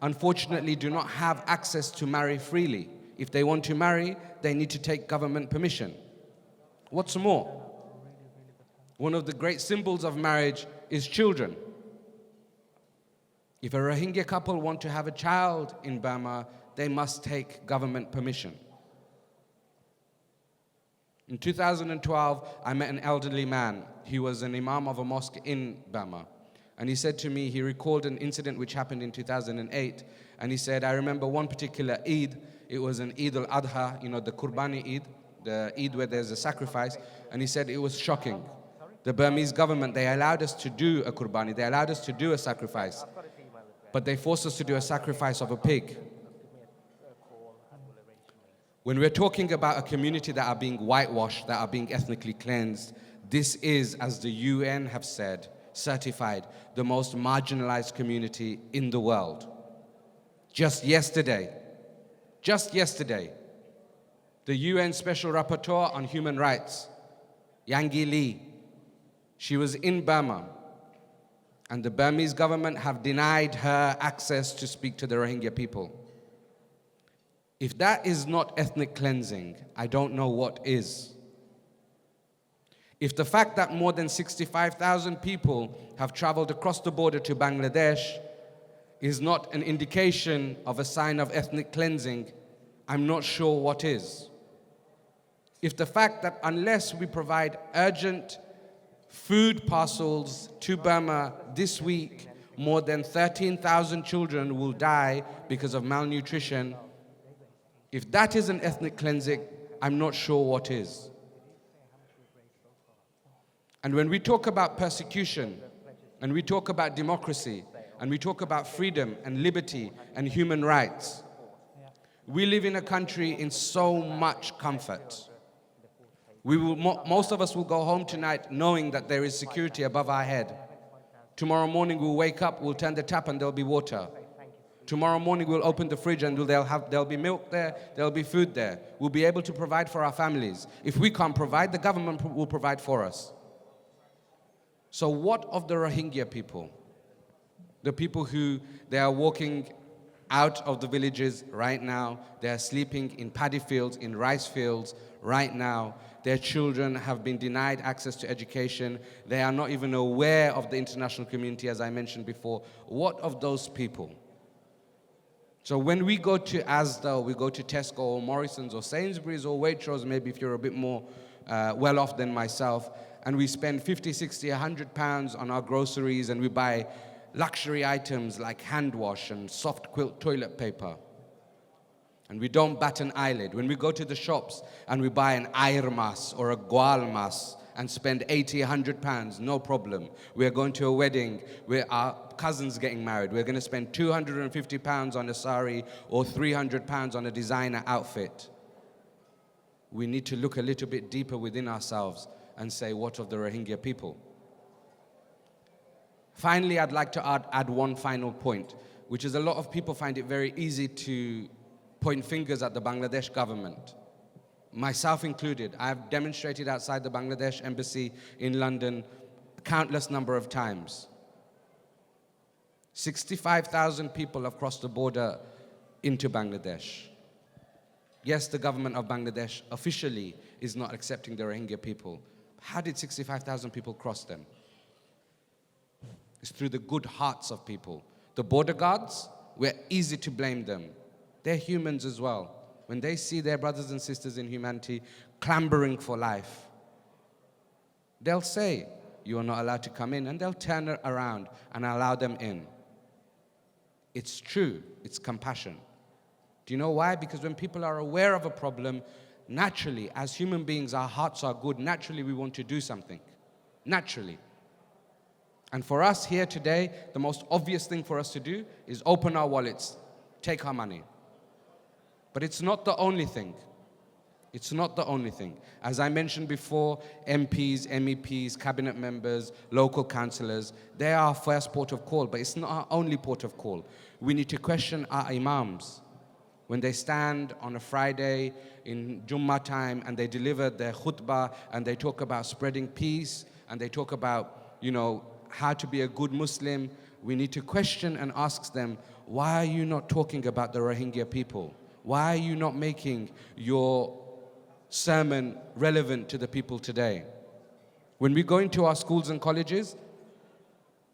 unfortunately, do not have access to marry freely. If they want to marry, they need to take government permission. What's more, one of the great symbols of marriage is children. If a Rohingya couple want to have a child in Burma, they must take government permission. In 2012, I met an elderly man. He was an imam of a mosque in Burma. And he said to me, he recalled an incident which happened in 2008. And he said, I remember one particular Eid. It was an Eid al-Adha, the Qurbani Eid, the Eid where there's a sacrifice. And he said it was shocking. The Burmese government, they allowed us to do a Qurbani. They allowed us to do a sacrifice. But they forced us to do a sacrifice of a pig. When we're talking about a community that are being whitewashed, that are being ethnically cleansed, this is, as the UN have said, certified, the most marginalized community in the world. Just yesterday, the UN Special Rapporteur on Human Rights, Yanghee Lee, she was in Burma, and the Burmese government have denied her access to speak to the Rohingya people. If that is not ethnic cleansing, I don't know what is. If the fact that more than 65,000 people have traveled across the border to Bangladesh is not an indication of a sign of ethnic cleansing, I'm not sure what is. If the fact that unless we provide urgent food parcels to Burma this week, more than 13,000 children will die because of malnutrition, if that isn't ethnic cleansing, I'm not sure what is. And when we talk about persecution, and we talk about democracy, and we talk about freedom and liberty and human rights, we live in a country in so much comfort. Most of us will go home tonight knowing that there is security above our head. Tomorrow morning we'll wake up, we'll turn the tap and there'll be water. Tomorrow morning we'll open the fridge and there'll be milk there, there'll be food there. We'll be able to provide for our families. If we can't provide, the government will provide for us. So what of the Rohingya people? The people who, they are walking out of the villages right now. They are sleeping in paddy fields, in rice fields right now. Their children have been denied access to education. They are not even aware of the international community, as I mentioned before. What of those people? So when we go to Asda, or we go to Tesco or Morrison's or Sainsbury's or Waitrose, maybe if you're a bit more well off than myself, and we spend 50, 60, 100 pounds on our groceries, and we buy luxury items like hand wash and soft quilt toilet paper, and we don't bat an eyelid. When we go to the shops and we buy an air mas or a gwal mas and spend 80, 100 pounds, no problem. We're going to a wedding where our cousin's getting married. We're going to spend 250 pounds on a sari or 300 pounds on a designer outfit. We need to look a little bit deeper within ourselves and say, what of the Rohingya people? Finally, I'd like to add one final point, which is a lot of people find it very easy to point fingers at the Bangladesh government, myself included. I've demonstrated outside the Bangladesh embassy in London a countless number of times. 65,000 people have crossed the border into Bangladesh. Yes, the government of Bangladesh officially is not accepting the Rohingya people. How did 65,000 people cross them? It's through the good hearts of people. The border guards, we're easy to blame them. They're humans as well. When they see their brothers and sisters in humanity clambering for life, they'll say, you are not allowed to come in, and they'll turn around and allow them in. It's true, it's compassion. Do you know why? Because when people are aware of a problem, naturally, as human beings, our hearts are good. Naturally, we want to do something. Naturally. And for us here today, the most obvious thing for us to do is open our wallets, take our money. But it's not the only thing. It's not the only thing. As I mentioned before, MPs, MEPs, cabinet members, local councillors, they are our first port of call, but it's not our only port of call. We need to question our imams. When they stand on a Friday in Jummah time and they deliver their khutbah and they talk about spreading peace and they talk about, how to be a good Muslim, we need to question and ask them, why are you not talking about the Rohingya people? Why are you not making your sermon relevant to the people today? When we go into our schools and colleges,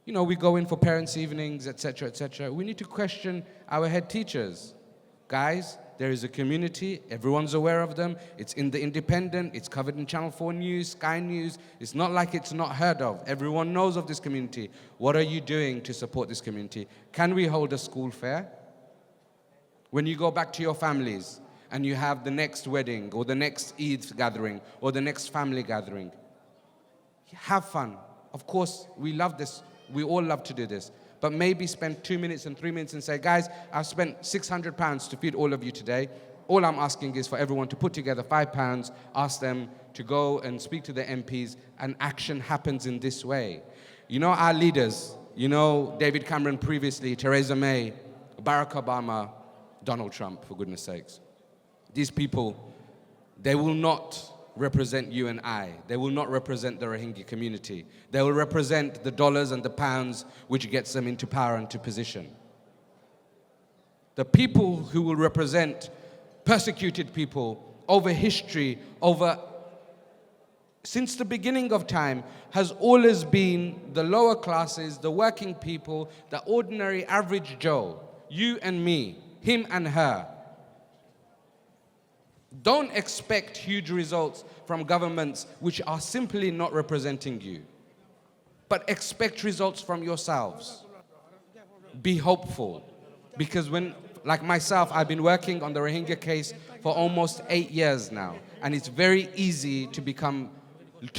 we go in for parents' evenings, etc., etc. We need to question our head teachers. Guys, there is a community, everyone's aware of them, it's in the Independent, it's covered in Channel 4 News, Sky News, it's not like it's not heard of. Everyone knows of this community. What are you doing to support this community? Can we hold a school fair? When you go back to your families and you have the next wedding or the next Eid gathering or the next family gathering, have fun. Of course, we love this. We all love to do this. But maybe spend 2 minutes and 3 minutes and say, guys, I've spent £600 to feed all of you today. All I'm asking is for everyone to put together £5, ask them to go and speak to the MPs, and action happens in this way. Our leaders, David Cameron previously, Theresa May, Barack Obama, Donald Trump, for goodness sakes. These people, they will not represent you and I. They will not represent the Rohingya community. They will represent the dollars and the pounds which gets them into power and to position. The people who will represent persecuted people over history, since the beginning of time, has always been the lower classes, the working people, the ordinary average Joe, you and me, him and her. Don't expect huge results from governments which are simply not representing you. But expect results from yourselves. Be hopeful. Because like myself, I've been working on the Rohingya case for almost 8 years now. And it's very easy to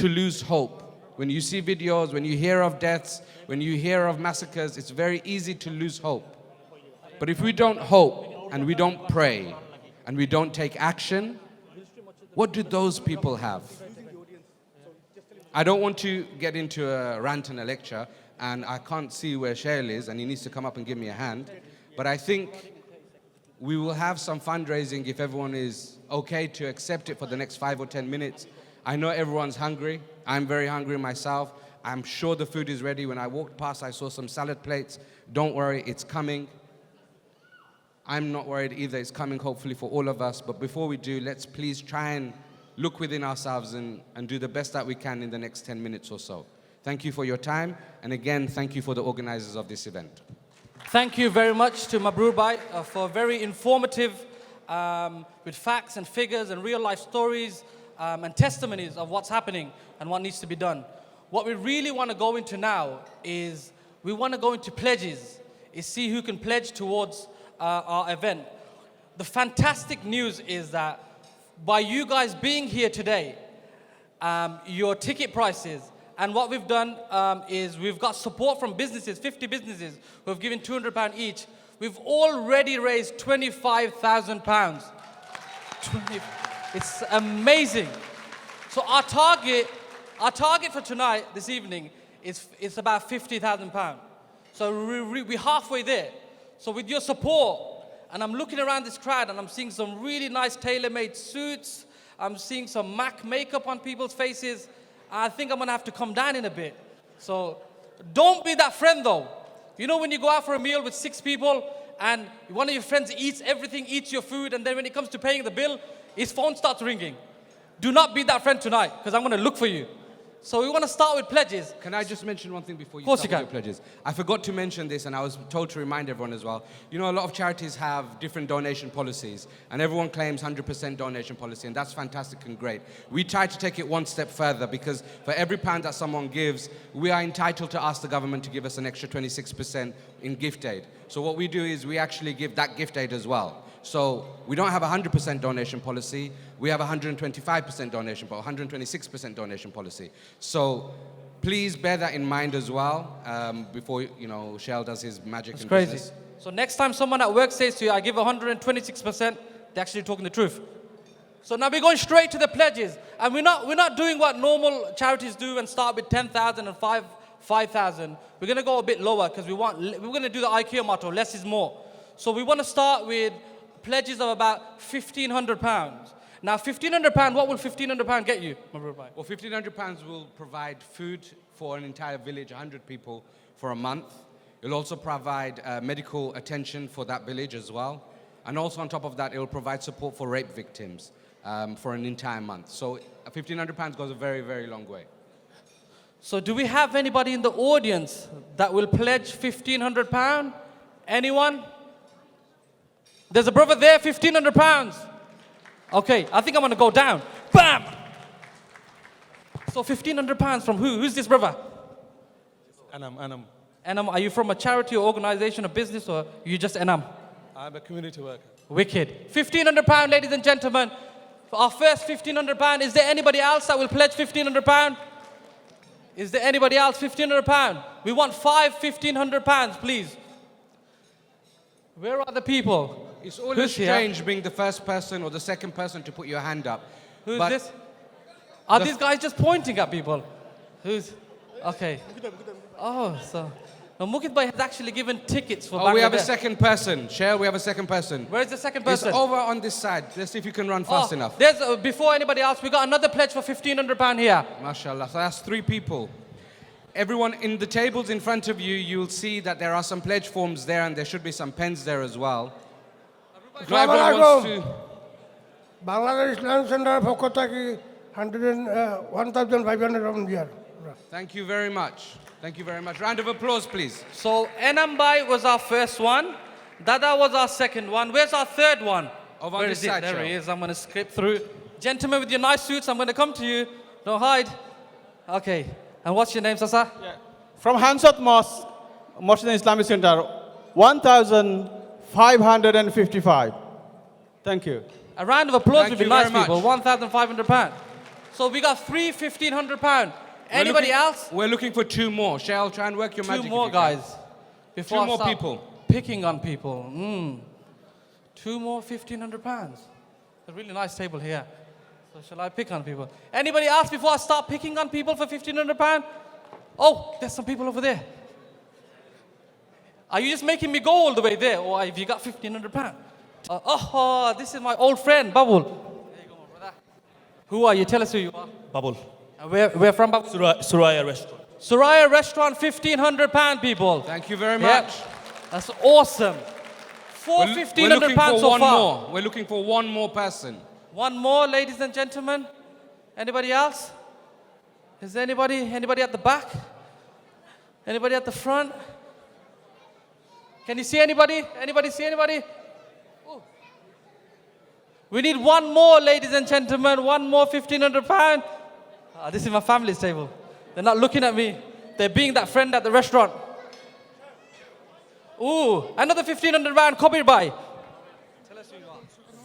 lose hope. When you see videos, when you hear of deaths, when you hear of massacres, it's very easy to lose hope. But if we don't hope and we don't pray, and we don't take action, what do those people have? I don't want to get into a rant and a lecture, and I can't see where Shail is, and he needs to come up and give me a hand. But I think we will have some fundraising if everyone is okay to accept it for the next 5 or 10 minutes. I know everyone's hungry. I'm very hungry myself. I'm sure the food is ready. When I walked past, I saw some salad plates. Don't worry, it's coming. I'm not worried either. It's coming hopefully for all of us. But before we do, let's please try and look within ourselves and do the best that we can in the next 10 minutes or so. Thank you for your time. And again, thank you for the organizers of this event. Thank you very much to Mabrur Bhai for very informative, with facts and figures and real life stories and testimonies of what's happening and what needs to be done. What we really want to go into now is we want to go into pledges, is see who can pledge towards our event. The fantastic news is that by you guys being here today, your ticket prices, and what we've done is we've got support from businesses, 50 businesses who have given £200 each. We've already raised £25,000. It's amazing. So our target for tonight, this evening, is about £50,000. So we're halfway there. So with your support, and I'm looking around this crowd and I'm seeing some really nice tailor-made suits. I'm seeing some MAC makeup on people's faces. I think I'm gonna have to come down in a bit. So don't be that friend though. When you go out for a meal with 6 people and one of your friends eats everything, eats your food, and then when it comes to paying the bill, his phone starts ringing. Do not be that friend tonight, because I'm gonna look for you. So we want to start with pledges. Can I just mention one thing before you start with your pledges? I forgot to mention this, and I was told to remind everyone as well. A lot of charities have different donation policies, and everyone claims 100% donation policy, and that's fantastic and great. We try to take it one step further, because for every pound that someone gives, we are entitled to ask the government to give us an extra 26% in gift aid. So what we do is we actually give that gift aid as well. So we don't have a 100% donation policy. We have a 125% donation, but 126% donation policy. So please bear that in mind as well before Shell does his magic. That's in crazy. business. So next time someone at work says to you, "I give 126%," they're actually talking the truth. So now we're going straight to the pledges. And we're not doing what normal charities do and start with 10,000 and 5,000. We're going to go a bit lower because we're going to do the IKEA motto, less is more. So we want to start with pledges of about £1,500. Now, £1,500, what will £1,500 get you? Well, £1,500 will provide food for an entire village, 100 people, for a month. It'll also provide medical attention for that village as well. And also on top of that, it will provide support for rape victims for an entire month. So £1,500 goes a very, very long way. So do we have anybody in the audience that will pledge £1,500? Anyone? There's a brother there, £1,500. Okay, I think I'm going to go down. Bam! So £1,500 from who? Who's this brother? Anam. Anam, are you from a charity or organization or business, or you just Anam? I'm a community worker. Wicked. £1,500, ladies and gentlemen. For our first £1,500. Is there anybody else that will pledge £1,500? Is there anybody else? £1,500. We want 5 £1,500, please. Where are the people? It's always strange being the first person or the second person to put your hand up. Who's this? Are these guys just pointing at people? Okay. Oh, so Mukid Bhai has actually given tickets for Bangladesh. We have a second person. Share, we have a second person. Where's the second person? It's over on this side. Let's see if you can run fast enough. There's before anybody else, we got another pledge for £1,500 here. MashaAllah. So that's 3 people. Everyone in the tables in front of you, you'll see that there are some pledge forms there, and there should be some pens there as well. Not everyone wants to. Bangladesh Islam Center পক্ষ থেকে 1,500 here. Thank you very much. Thank you very much. Round of applause, please. So Enam Bhai was our first one. Dada was our second one. Where's our third one? Over Where on is this it? side, There he Cheryl. is. I'm going to skip through. Gentlemen with your nice suits, I'm going to come to you. Don't hide. Okay. And what's your name, Sasa? Yeah. From Hansat Mosque, Mosque Islamic Center, 1,555. Thank you. A round of applause Thank would be you nice, very people. much. £1,500. So we got 3 £1,500. Anybody else? We're looking for 2 more. Shell, try and work your magic. 2 more, if you can. guys. Before 2 I more start people. Picking on people. 2 more £1,500. A really nice table here. So shall I pick on people? Anybody else before I start picking on people for £1,500? Oh, there's some people over there. Are you just making me go all the way there, or have you got £1,500? This is my old friend, Babul. There you go, my brother. Who are you? Tell us who you are. Bubble. Where from, Babul? Suraya restaurant. Suraya Restaurant, £1,500, people. Thank you very Yep. much. That's awesome. We're looking £1,500 for so one far. more. We're looking for 1 more person. 1 more, ladies and gentlemen. Anybody else? Is there anybody at the back? Anybody at the front? Can you see anybody? Anybody see anybody? Oh. We need 1 more, ladies and gentlemen. 1 more £1,500. This is my family's table. They're not looking at me. They're being that friend at the restaurant. Ooh, another £1,500 Kabir Bhai.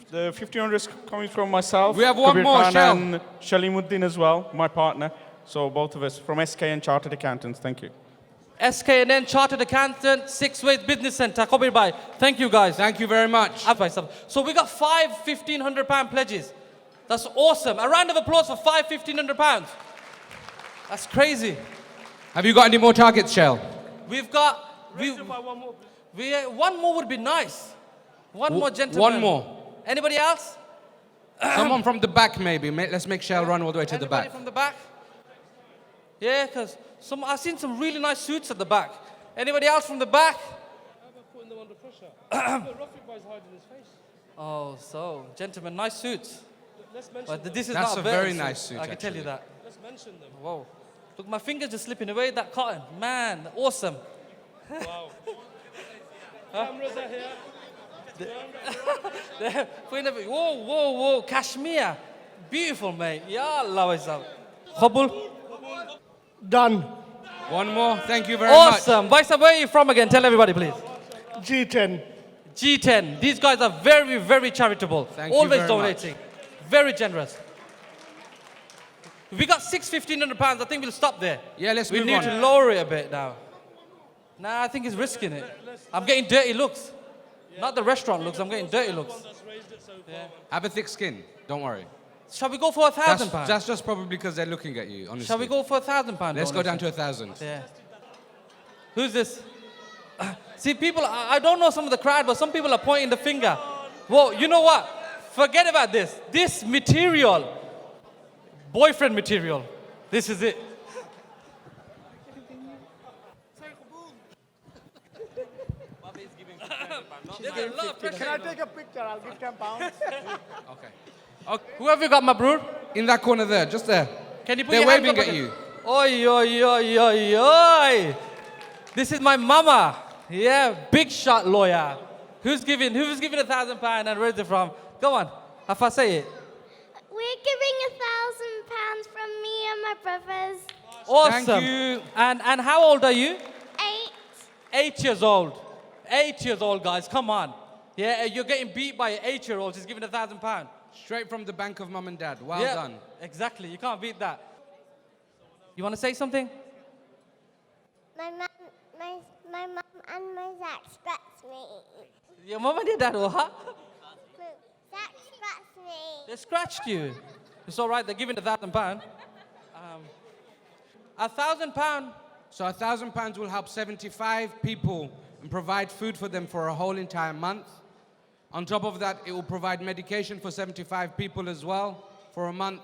The 1,500 is coming from myself. We have 1 Kabir more, Khan, Shell. and Shalimuddin as well, my partner. So both of us from SK and Chartered Accountants. Thank you. SKNN Chartered Accountant, 6 Ways Business Center, Kabir Bhai. Thank you, guys. Thank you very much. So we got 5 £1,500 pledges. That's awesome. A round of applause for 5 £1,500. That's crazy. Have you got any more targets, Shell? We've got... one more would be nice. One more, gentlemen. 1 more. Anybody else? Someone from the back, maybe. Let's make Shell run all the way to the Anybody back. from the back? Yeah, because I've seen some really nice suits at the back. Anybody else from the back? Putting them under pressure. Rafiq Bhai's hiding his face. Oh, so, gentlemen, nice suits. Let's mention But them. this is That's not a better very nice suit, I can tell you actually. that. Let's mention them. Whoa. Look, my fingers just slipping away, that cotton. Man, awesome. Wow. Cameras are here. Whoa, Kashmir. Beautiful, mate. Ya Allah, Qabul. Done. 1 more. Thank you very much. Awesome. Vaisa, where are you from again? Tell everybody, please. G10. G10. These guys are very, very charitable. Thank you Always very donating. Very generous. We got 6 £1,500. I think we'll stop there. Yeah, let's We move need on. to lower it a bit now. Nah, I think he's risking it. I'm getting dirty looks. Not the restaurant looks, I'm getting dirty looks. One that's raised it so far. Yeah. Have a thick skin. Don't worry. Shall we go for £1,000? That's just probably because they're looking at you, honestly. Shall we go for £1,000? Let's go down to 1,000. Yeah. Who's this? See, people, I don't know some of the crowd, but some people are pointing the finger. Well, you know what? Forget about this. This material, boyfriend material, this is it. There's a lot of pressure. Can I take a picture? I'll give 10 pounds. Okay. Who have you got, my bro? In that corner there, just there. Can you put They're your hands waving up at again? you. Oi, oi, oi, oi, oi. This is my mama. Yeah, big shot lawyer. Who's giving £1,000 and where's it from? Go on. If I say it. We're giving £1,000 from me and my brothers. Awesome. Thank you. And how old are you? 8. 8 years old. 8 years old, guys. Come on. Yeah, you're getting beat by an 8-year-old. She's giving £1,000. Straight from the bank of mum and dad. Well Yeah, done. exactly. You can't beat that. You want to say something? My mum and my Zach scratched me. Your mum and your dad, what? Zach scratched me. They scratched you. It's all right. They're giving £1,000. £1,000. So £1,000 will help 75 people and provide food for them for a whole entire month. On top of that, it will provide medication for 75 people as well for a month.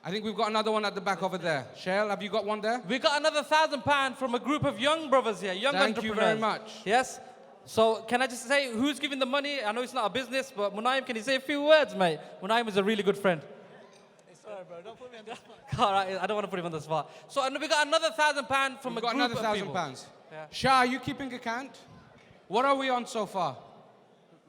I think we've got another one at the back over there. Shale, have you got one there? We got another £1,000 from a group of young brothers here, young Thank entrepreneurs. you very much. Yes. So can I just say who's giving the money? I know it's not a business, but Munaim, can you say a few words, mate? Munaim is a really good friend. Sorry, bro. Don't put me on the spot. All right, I don't want to put him on the spot. So and we got another £1,000 from We've a got group another of people. £1,000. Yeah. Shah, are you keeping account? What are we on so far?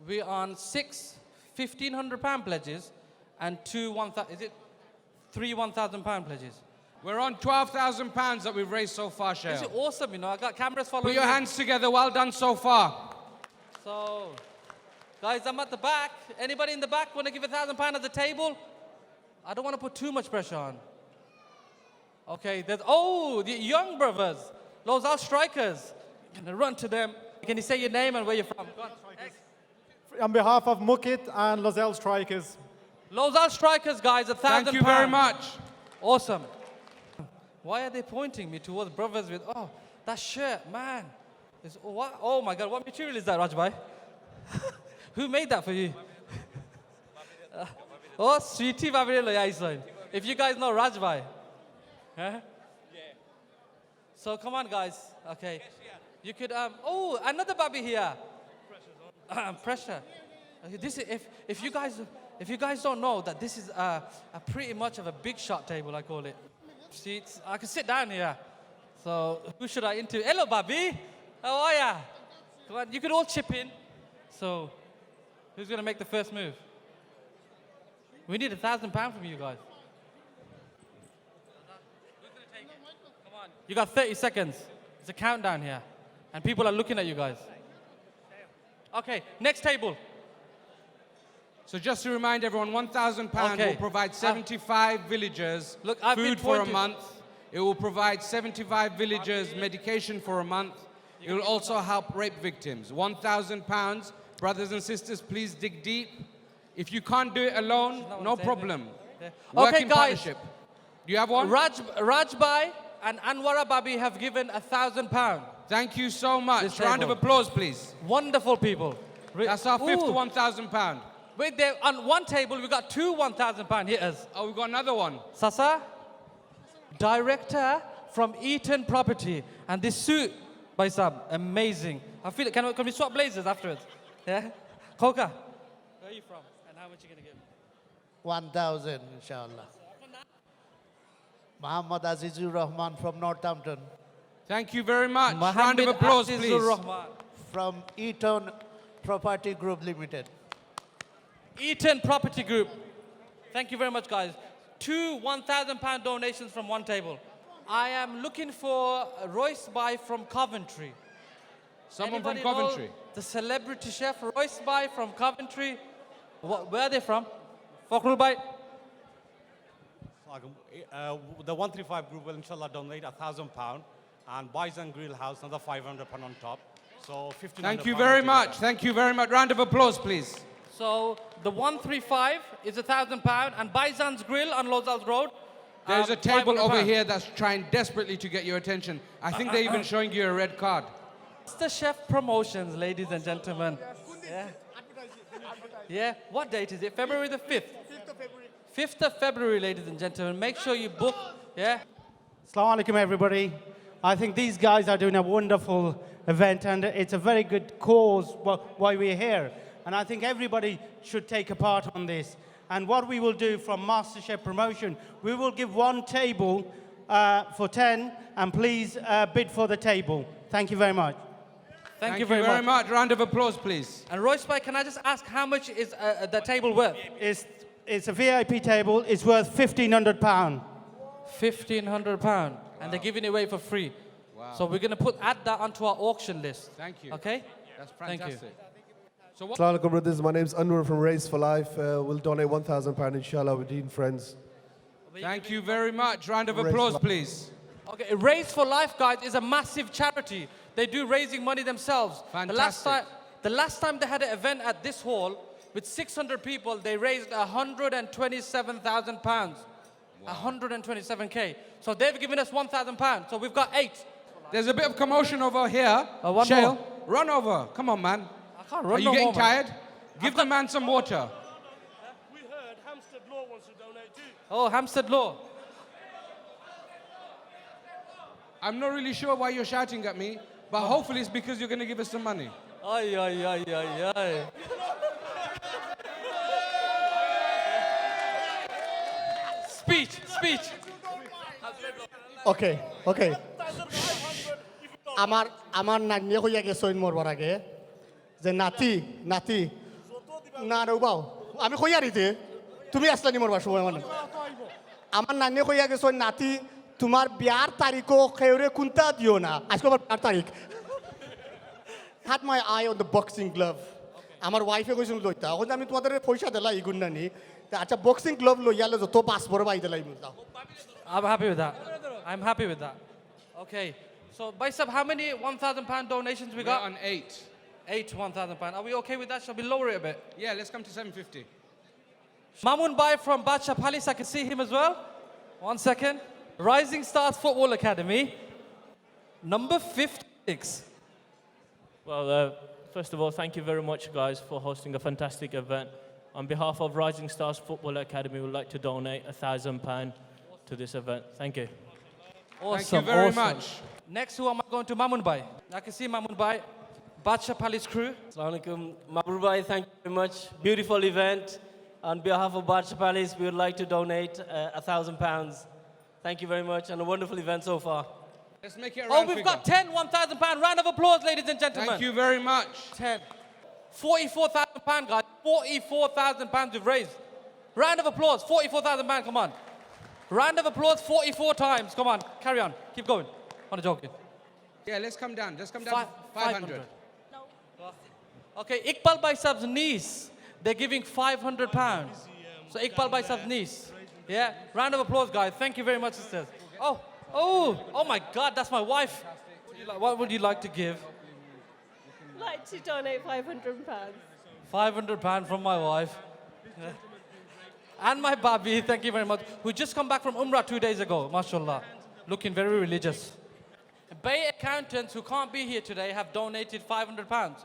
We're on 6 £1,500 pledges and 3 £1,000 pledges. We're on £12,000 that we've raised so far, This is Shale. awesome, you know. I got cameras following Put your me. hands together. Well done so far. So, guys, I'm at the back. Anybody in the back want to give £1,000 at the table? I don't want to put too much pressure on. Okay, there's, the young brothers, those are strikers. Can I run to them? Can you say your name and where you're from? Go on. On behalf of Mukit and Lozelle Strikers, Lozal strikers, guys, £1,000. Thank you very much. Awesome. Why are they pointing me towards brothers with, that shirt, man. What? Oh my God, what material is that, Rajbhai? Who made that for you? Sweetie Babirelo Yaisoin. If you guys know Rajbhai. Huh? Yeah. So come on, guys. Okay. You could, another baby here. Pressure. Okay, this is, if you guys don't know that this is a pretty much of a big shot table, I call it. Seats. I can sit down here. So who should I interview? Hello, Babi. How are ya? Come on, you could all chip in. So who's gonna make the first move? We need £1,000 from you guys. Who's gonna take it? Come on. You got 30 seconds. It's a countdown here, and people are looking at you guys. Okay, next table. So just to remind everyone, £1,000 Okay. will provide 75 villagers I've been food for a pointed- month. It will provide 75 villagers medication for a month. It will also help rape victims. £1,000. Brothers and sisters, please dig deep. If you can't do it alone, no problem. Yeah. Work Okay, in guys. partnership. Do you have one? Rajbhai and Anwara Babi have given £1,000. Thank you so much. This Round of table. applause, please. Wonderful people. That's our fifth Ooh. £1,000. Wait, there on one table we got two £1,000 hitters. Oh, we've got another one. Sasa, director from Eaton Property, and this suit by Sab, amazing. I feel it. Can we swap blazers afterwards? Yeah. Koka, where are you from, and how much are you gonna give? 1,000, inshallah. Muhammad Azizur Rahman from Northampton. Thank you very much. Round of Mohammed applause, Azizur please. Rahman. From Eaton Property Group Limited. Eaton Property Group. Thank you very much, guys. Two £1,000 donations from one table. I am looking for Royce Bai from Coventry. Someone Anybody from know Coventry. the celebrity chef Royce Bai from Coventry. Where are they from? Fakhrul Bai. The 135 group will inshallah donate £1,000 and Boys and Grill House another £500 on top. So 15. Thank you very much. Thank you very much. Round of applause, please. So the 135 is £1,000, and Baizan's Grill on Lozals Road. There's a table over £500. here that's trying desperately to get your attention. I think they're even showing you a red card. Mr. Chef Promotions, ladies and gentlemen. Yeah. Yeah. What date is it? February the 5th. 5th of February, ladies and gentlemen. Make sure you book. Yeah. Assalamu alaikum, everybody. I think these guys are doing a wonderful event, and it's a very good cause why we're here. And I think everybody should take a part on this. And what we will do from MasterChef Promotion, we will give one table for 10, and please bid for the table. Thank you very much. Thank you very much. Round of applause, please. And Royce Bhai, can I just ask how much is the table worth? It's a VIP table. It's worth £1,500. £1,500. And they're giving it away for free. Wow. So we're going to add that onto our auction list. Thank you. Okay? That's Thank you. fantastic. So what? Assalamu alaikum, brothers. My name's Anwar from Race for Life. We'll donate £1,000, inshallah, with Dean friends. Thank you very much. Round of applause, please. Okay, Race for Life, guys, is a massive charity. They do raising money themselves. Fantastic. The last time they had an event at this hall with 600 people, they raised £127,000. Wow. 127K. So they've given us £1,000. So we've got 8. There's a bit of commotion over here. One Shale, more. run over. Come on, man. I can't run Are you no getting more, man. tired? Give the man some water. We heard Hampstead Law wants to donate too. Oh, Hampstead Law. I'm not really sure why you're shouting at me, but hopefully it's because you're going to give us some money. Ay, ay, ay, ay, ay. Speech. Okay. আমার নানিয়ে হইয়া গেছইন মরবার আগে যে নাতি না রবাও আমি কইয়া দিতে তুমি আসলানি মরবার সময় আমার নানিয়ে হইয়া গেছইন নাতি তোমার বিয়ার তারিখও কেউরে কোনটা দিও না আজকে আমার বিয়ার তারিখ had my eye on the boxing glove আমার ওয়াইফে কইছিল লইতা এখন আমি তোমাদের পয়সা দিলা ইগুন নানি আচ্ছা বক্সিং গ্লোভ লইয়ালে যত পাস বড় বাই দিলাই মুলতা I'm happy with that. Okay. So, Baisab, how many £1,000 donations we got? We're on 8. 8 £1,000. Are we okay with that? Shall we lower it a bit? Yeah, let's come to 750. Mamun Bai from Bacha Palace, I can see him as well. 1 second. Rising Stars Football Academy, number 56. Well, first of all, thank you very much, guys, for hosting a fantastic event. On behalf of Rising Stars Football Academy, we would like to donate £1,000 to this event. Thank you. Awesome, Thank you very awesome. much. Next, who am I going to? Mamun Bai. I can see Mamun Bai. Bacha Palace crew. Assalamu alaikum. Mabur Bhai, thank you very much. Beautiful event. On behalf of Bacha Palace, we would like to donate £1,000. Thank you very much, and a wonderful event so far. Let's make it a Oh, round we've figure. got 10 £1,000. Round of applause, ladies and gentlemen. Thank you very much. 10. £44,000, guys. £44,000 we've raised. Round of applause. £44,000, come on. Round of applause 44 times. Come on, carry on. Keep going. I'm joking. Yeah, let's come down. Let's come down to 500. Okay, Iqbal Baisab's niece. They're giving £500. So Iqbal Baisab's niece. Yeah, round of applause, guys. Thank you very much, sisters. Oh my God, that's my wife. What would you like to give? I'd like to donate £500. £500 from my wife. And my babi, thank you very much, who just come back from Umrah 2 days ago, mashallah. Looking very religious. Bay accountants who can't be here today have donated £500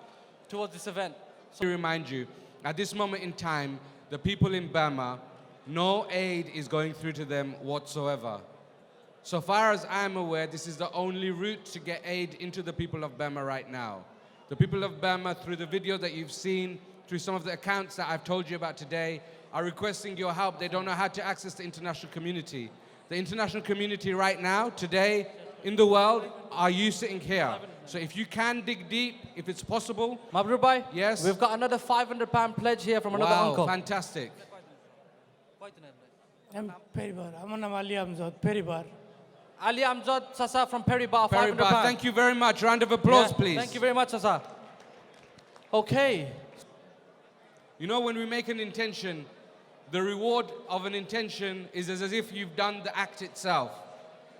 towards this event. To remind you, at this moment in time, the people in Burma, no aid is going through to them whatsoever. So far as I'm aware, this is the only route to get aid into the people of Burma right now. The people of Burma, through the video that you've seen, through some of the accounts that I've told you about today, are requesting your help. They don't know how to access the international community. The international community right now, today, in the world, are you sitting here? So if you can dig deep, if it's possible. Mabru Bhai? Yes? We've got another £500 pledge here from another uncle. Wow, fantastic. I'm Peribar. I'm Ali Amzad, Peribar. Ali Amzad Sasa from Peribar, Peribar, £500. thank you very much. Round of applause, please. Thank you very much, Sasa. Okay. You know, when we make an intention, the reward of an intention is as if you've done the act itself.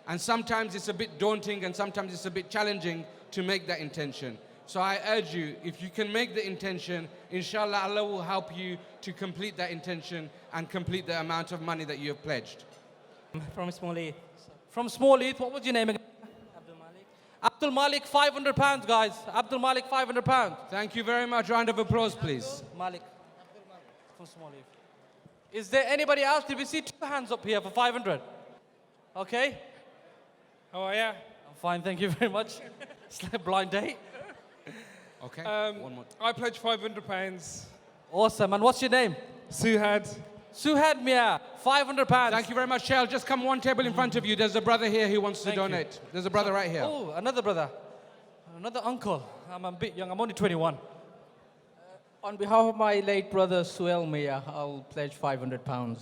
And sometimes it's a bit daunting and sometimes it's a bit challenging to make that intention. So I urge you, if you can make the intention, inshallah, Allah will help you to complete that intention and complete the amount of money that you have pledged. From Small East. From Small East, what was your name again? Abdul Malik, £500, guys. Abdul Malik, £500. Thank you very much. Round of applause, please. Malik. From Small East. Is there anybody else? Did we see 2 hands up here for 500? Okay. How are you? I'm fine, thank you very much. It's like a blind date. Okay. One more. I pledge £500. Awesome. And what's your name? Suhad. Suhad Mia, £500. Thank you very much, Shell. Just come one table in front of you. There's a brother here who wants to donate. There's a brother right here. Oh, another brother. Another uncle. I'm a bit young. I'm only 21. On behalf of my late brother, Suel Mia, I'll pledge £500.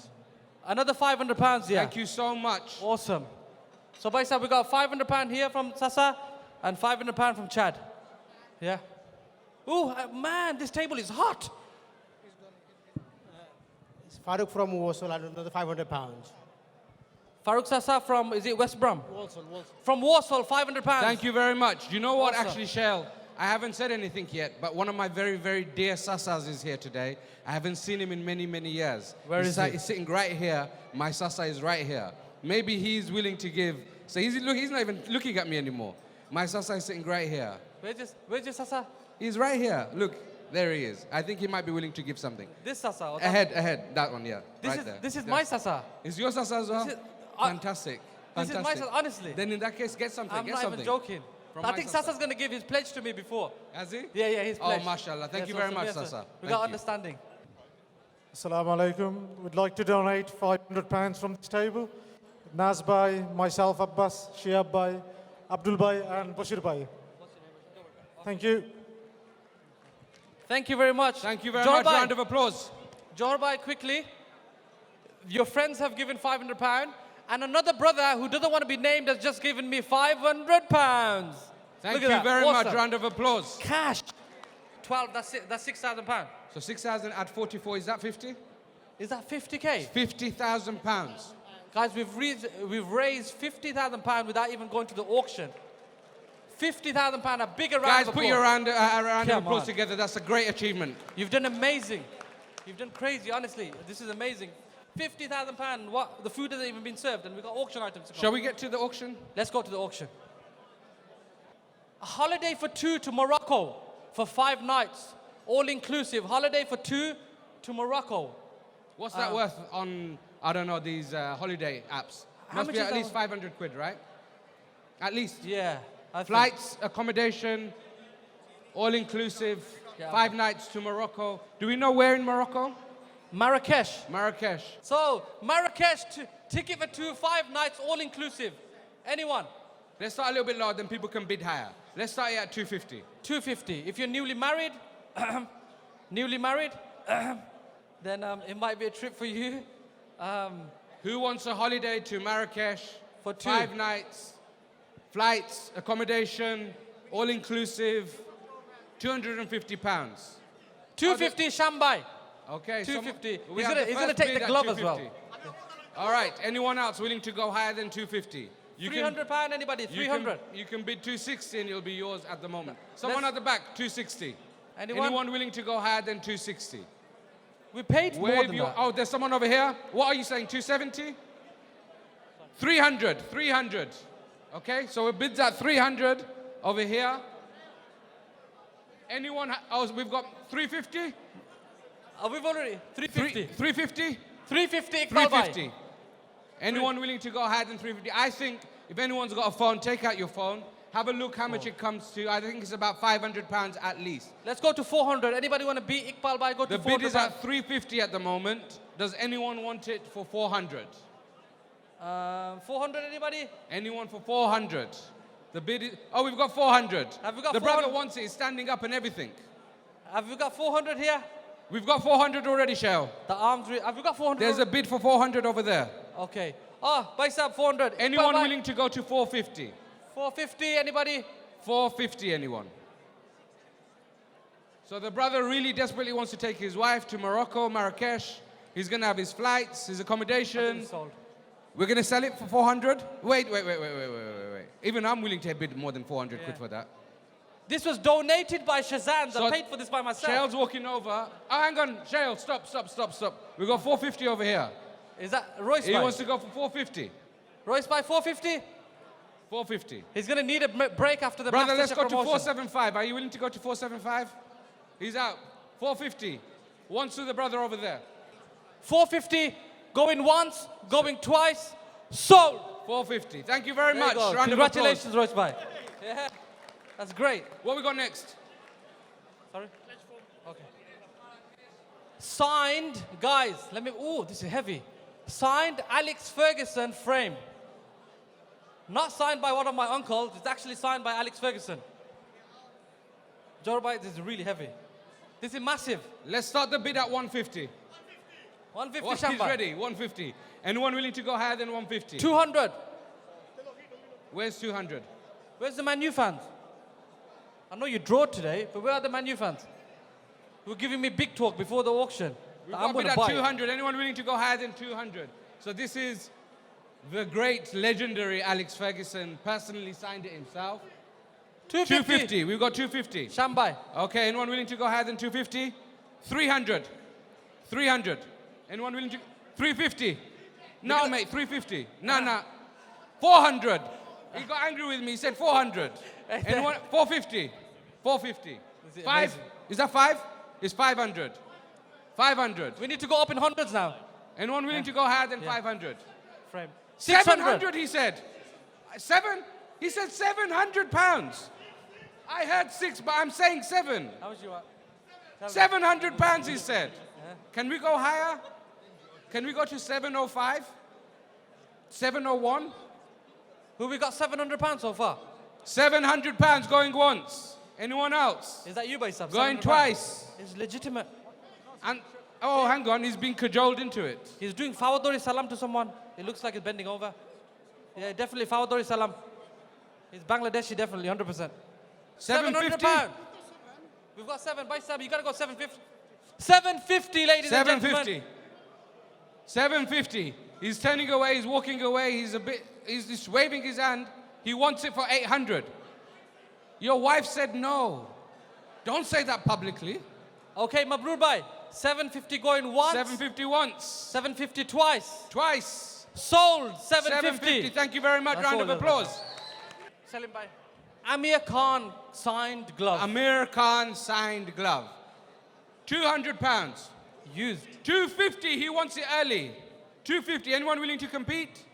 Another £500, yeah. Thank you so much. Awesome. So, Baisa, we got £500 here from Sasa and £500 from Chad. Yeah. Oh, man, this table is hot. It's Farouk from Warsaw, another £500. Farouk Sasa from, is it West Brom? Walsall. From Warsaw, £500. Thank you very much. You know what, Awesome. actually, Shell? I haven't said anything yet, but one of my very, very dear Sasas is here today. I haven't seen him in many, many years. Where is he? He's sitting right here. My Sasa is right here. Maybe he's willing to give. So he's not even looking at me anymore. My Sasa is sitting right here. Where's your Sasa? He's right here. Look, there he is. I think he might be willing to give something. This Sasa? Or Ahead, that one, yeah. This is my Sasa. Is your Sasa as well? Fantastic. This is my Sasa, honestly. Then in that case, get something. I'm not even joking. I think Sasa's going to give his pledge to me before. Has he? Yeah, his pledge. Oh, mashallah. Thank you very much, Sasa. We got understanding. Assalamu alaikum. We'd like to donate £500 from this table. Naz Bhai, myself, Abbas, Shiab Bhai, Abdul Bhai, and Bashir Bhai. Thank you. Thank you very much. Thank you very much. Round of applause. Johar Bhai, quickly. Your friends have given £500, and another brother who doesn't want to be named has just given me £500. Thank you very much. Round of applause. Cash. 12. That's it. That's £6,000. So 6,000 at 44. Is that 50? Is that 50k? £50,000. Guys, we've raised £50,000 without even going to the auction. £50,000, a bigger round Guys, of put applause. your round of Come applause on. together. That's a great achievement. You've done amazing. You've done crazy, honestly. This is amazing. £50,000. What? The food hasn't even been served, and we've got auction items to go. Shall we get to the auction? Let's go to the auction. A holiday for 2 to Morocco for 5 nights, all inclusive. Holiday for 2 to Morocco. What's that worth on, I don't know, these holiday apps? How Must much be is at that least 500 quid, right? At least. Yeah. Flights, accommodation, all inclusive, Yeah. 5 nights to Morocco. Do we know where in Morocco? Marrakesh. Marrakesh. So, Marrakesh, ticket for 2, 5 nights, all inclusive. Anyone? Let's start a little bit lower, then people can bid higher. Let's start here at 250. 250. If you're newly married, then it might be a trip for you. Who wants a holiday to Marrakesh for 2? 5 nights, flights, accommodation, all inclusive, £250. 250 Shambai. Okay. 250. We He's have the going to first take bid the at glove as well. 250. All right. Anyone else willing to go higher than 250? £300, anybody? 300. You can bid 260 and it'll be yours at the moment. Someone at the back, 260. Anyone willing to go higher than 260? We paid more than that. Oh, there's someone over here. What are you saying, 270? 300, 300. Okay, so we bids at 300 over here. Anyone, we've got 350? We've already, 350. 350? 350, 350. Anyone willing to go higher than 350? I think if anyone's got a phone, take out your phone. Have a look how much it comes to. I think it's about £500 at least. Let's go to 400. Anybody want to beat Iqbal Bhai? Go to 400. The bid is at 350 at the moment. Does anyone want it for 400? 400, anybody? Anyone for 400? The bid is... Oh, we've got 400. Have we got the 400? brother wants it. He's standing up and everything. Have we got 400 here? We've got 400 already, Shell. The arms... Have we got 400? There's a bid for 400 over there. Okay. Oh, Baisab, 400. Anyone willing to go to 450? 450, anybody? 450, anyone? So the brother really desperately wants to take his wife to Morocco, Marrakesh. He's going to have his flights, his accommodation. We're going to sell it for 400? Wait. Even I'm willing to bid more than 400 quid for that. This was donated by Shazam. So I paid for this by myself. Shayle's walking over. Oh, hang on. Shayle, stop. We got 450 over here. Is that Royce? He wants to go for 450. Royce by 450? 450. He's going to need a break after the Brother, let's Masterchef go to promotion. 475. Are you willing to go to 475? He's out. 450. Once to the brother over there. 450, going once, going twice, sold. 450. Thank you very There you much. go. Round Congratulations, of applause. Royce Bhai. Yeah, that's great. What we got next? Sorry? Okay. Signed, guys, ooh, this is heavy. Signed Alex Ferguson frame. Not signed by one of my uncles, it's actually signed by Alex Ferguson. Jorabai, this is really heavy. This is massive. Let's start the bid at 150. 150, What is Shamba. ready? 150. Anyone willing to go higher than 150? 200. Where's 200? Where's the Man U fans? I know you draw today, but where are the Man U fans? Who were giving me big talk before the auction. We've I'm got bid going to at buy it. 200. Anyone willing to go higher than 200? So this is the great, legendary Alex Ferguson. Personally signed it himself. 250. We've got 250. Shambai. Okay, anyone willing to go higher than 250? 300. 300. Anyone willing to? 350. No, mate, 350. No. 400. He got angry with me. He said 400. Anyone? 450. 450. Five. Amazing. Is that 5? It's 500. 500. We need to go up in hundreds now. Anyone willing to go higher than 500? Frame. 700, he said. 7? He said 700 pounds. I heard 6, but I'm saying 7. How much you want? 700 pounds, he said. Can we go higher? Can we go to 705? 701? Who we got 700 pounds so far? 700 pounds going once. Anyone else? Is that you, Baisab? Going 700 twice. pounds? It's legitimate. And oh, hang on, he's being cajoled into it. He's doing Fawadori Salam to someone. It looks like he's bending over. Yeah, definitely Fawadori Salam. He's Bangladeshi, definitely, 100%. 700 pounds. We've got 7. Baisab, you got to go 750. 750, ladies and gentlemen. 750. 750. He's turning away, he's walking away, he's just waving his hand. He wants it for 800. Your wife said no. Don't say that publicly. Okay, Mabrur Bhai. 750 going once. 750 once. 750 twice. Twice. Sold. 750. Thank you very much. That's Round all of applause. Salim Bhai. Amir Khan signed glove. Amir Khan signed glove. 200 pounds. Used. 250. He wants it early. 250. Anyone willing to compete?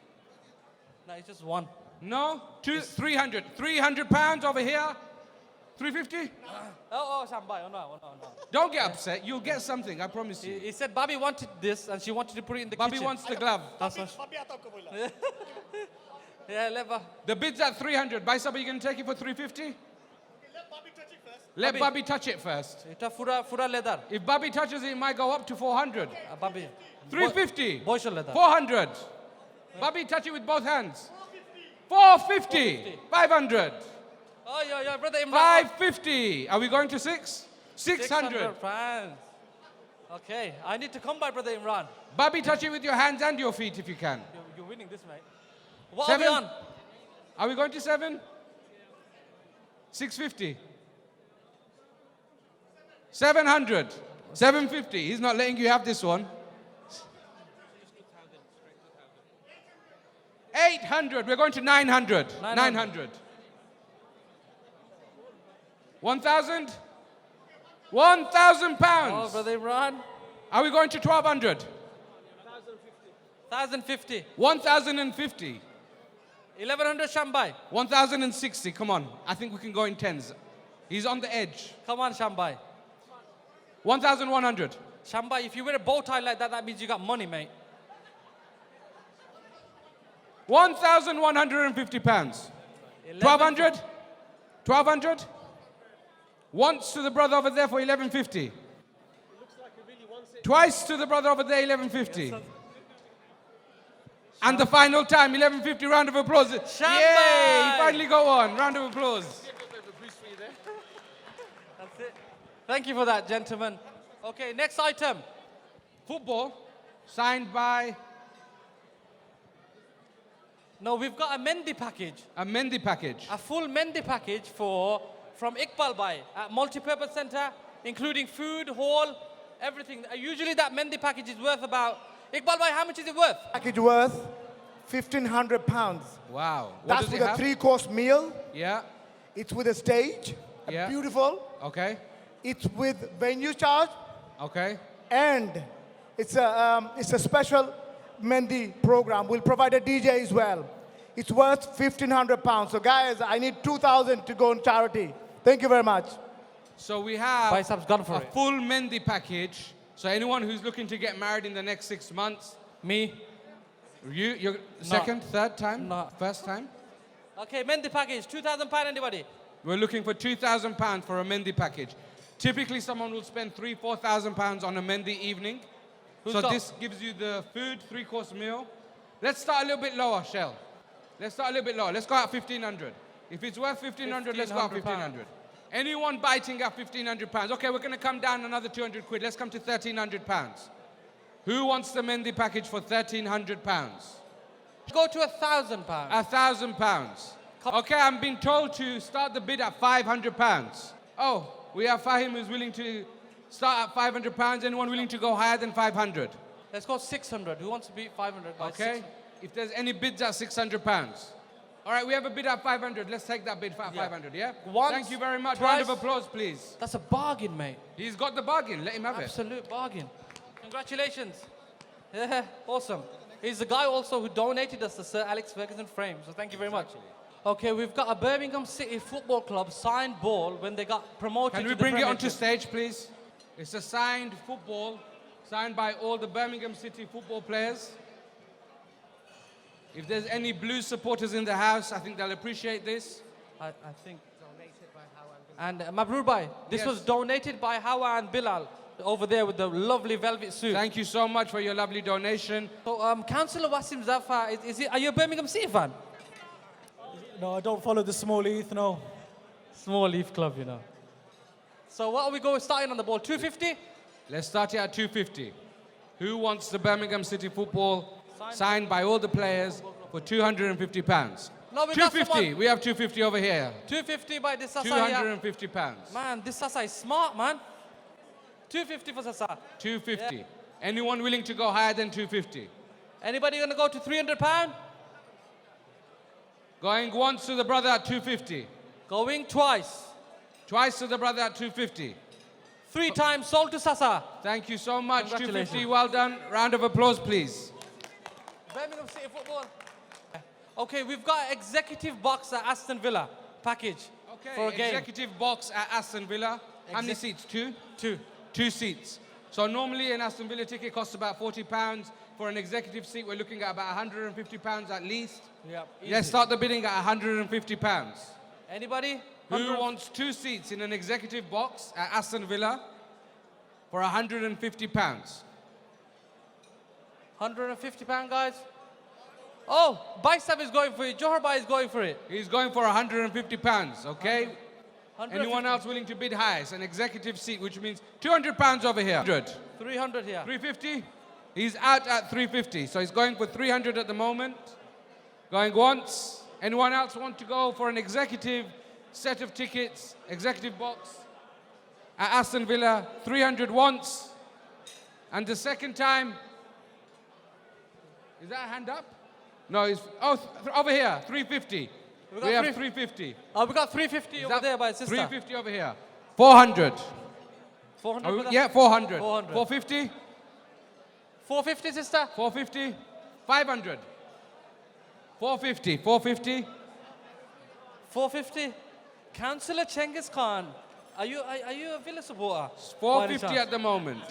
No, it's just one. No? 300. 300 pounds over here. 350? Shambai. Oh, no. Don't get upset. You'll get something. I promise you. He said Bobby wanted this and she wanted to put it in the Bobby kitchen. wants the glove. That's what yeah, Leva. The bid's at 300. Baisab, are you going to take it for 350? Let Bobby touch it first. Fura leather. If Bobby touches it, it might go up to 400. Bobby. 350. Boysha leather. 400. Bobby, touch it with both hands. 450. 500. Oh, yeah, brother Imran. 550. Are we going to 6? 600. Pounds. Okay, I need to come by, brother Imran. Bobby, touch it with your hands and your feet if you can. You're winning this, mate. What 7? are we on? Are we going to 7? 650. 700. 750. He's not letting you have this one. 800. We're going to 900. 900. 1,000? 1,000 pounds. Oh, brother Imran. Are we going to 1,200? 1,050. 1,050. 1,100 Shambai. 1,060. Come on. I think we can go in tens. He's on the edge. Come on, Shambai. 1,100. Shambai, if you wear a bow tie like that, that means you got money, mate. 1,150 pounds. 1,200? 1,200? Once to the brother over there for 1,150. Twice to the brother over there, 1,150. And the final time, 1,150. Round of applause. Yay! He finally go on. Round of applause. That's it. Thank you for that, gentlemen. Okay, next item. Football, signed by... No, we've got a Mendy package. A Mendy package. A full Mendy package for from Iqbal Bhai at Multipurpose Center, including food, hall, everything. Usually that Mendi package is worth about, Iqbal Bhai, how much is it worth? Package worth £1,500. Wow. What That's does with it a have? 3-course meal. Yeah. It's with a stage, Yeah. beautiful. Okay. It's with venue charge, Okay. and it's a special Mendi program. We'll provide a DJ as well. It's worth £1,500. So guys, I need 2,000 to go on charity. Thank you very much. So we have Biceps gone for a it. full Mendi package. So anyone who's looking to get married in the next 6 months. Me. You're second, third time? No. First time? Okay, Mendi package, £2,000 anybody? We're looking for £2,000 for a Mendi package. Typically, someone will spend £3,000-4,000 on a Mendi evening. Who's so got- this gives you the food, 3-course meal. Let's start a little bit lower, Shell. Let's start a little bit lower. Let's go at 1,500. If it's worth 1,500, let's go at 1,500. Anyone biting at £1,500? Okay, we're going to come down another 200 quid. Let's come to £1,300. Who wants the Mendi package for £1,300? Go to £1,000. £1,000. Okay, I'm being told to start the bid at £500. Oh, we have Fahim who's willing to start at £500. Anyone willing to go higher than 500? Let's go 600. Who wants to beat 500? Guys? Okay. If there's any bids at £600. All right, we have a bid at 500. Let's take that bid for 500, yeah? Thank you very much. Round of applause, please. That's a bargain, mate. He's got the bargain. Let him have it. Absolute bargain. Congratulations. Yeah, awesome. He's the guy also who donated us the Sir Alex Ferguson frame, so thank you very much. Okay, we've got a Birmingham City Football Club signed ball when they got promoted Can to we the bring it onto Premiership. stage, please? It's a signed football, signed by all the Birmingham City football players. If there's any Blues supporters in the house, I think they'll appreciate this. I think. And Mabrur Bhai, this Yes. was donated by Hawa and Bilal over there with the lovely velvet suit. Thank you so much for your lovely donation. So, Councillor Wasim Zafar, are you a Birmingham City fan? No, I don't follow the Small Heath, no. Small Leaf Club, you know. So what are we going starting on the ball? 250? Let's start it at 250. Who wants the Birmingham City football signed by all the players for £250? No, we got 250. someone. We have 250 over here. 250 by this Sasa. £250. Man, this Sasa is smart, man. 250 for Sasa. 250. Yeah. Anyone willing to go higher than 250? Anybody gonna go to £300? Going once to the brother at 250. Going twice. Twice to the brother at 250. 3 times sold to Sasa. Thank you so much. Congratulations. 250. Well done. Round of applause, please. Birmingham City Football. Okay, we've got executive box at Aston Villa package for a game. Executive box at Aston Villa. How many seats? Two? Two. 2 seats. So normally an Aston Villa ticket costs about £40. For an executive seat, we're looking at about £150 at least. Yeah. Let's start the bidding at £150. Anybody? Who wants 2 seats in an executive box at Aston Villa for £150? £150, guys. Oh, Baisab is going for it. Johar Bhai is going for it. He's going for £150, okay? 150. Anyone else willing to bid high? It's an executive seat, which means £200 over here. 300 here. 350? He's out at 350, so he's going for 300 at the moment. Going once. Anyone else want to go for an executive set of tickets, executive box at Aston Villa? 300 once. And the second time, is that a hand up? No, it's, over here, 350. We have 350. Oh, we got 350 over there by sister. 350 over here. 400. 400? Oh, brother? yeah, 400. 400. 450? 450, sister? 450? 500. 450. 450? 450? Councillor Chengiz Khan, are you a Villa supporter? 450 at the moment.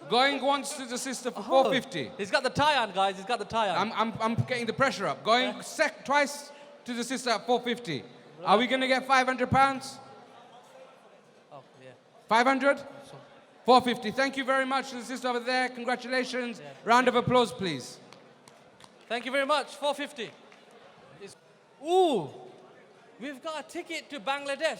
Going once to the sister for 450. He's got the tie on, guys. He's got the tie on. I'm getting the pressure up. Going twice to the sister at 450. Are we going to get £500? Oh, yeah. 500? 450. Thank you very much to the sister over there. Congratulations. Round of applause, please. Thank you very much. 450. Ooh, we've got a ticket to Bangladesh.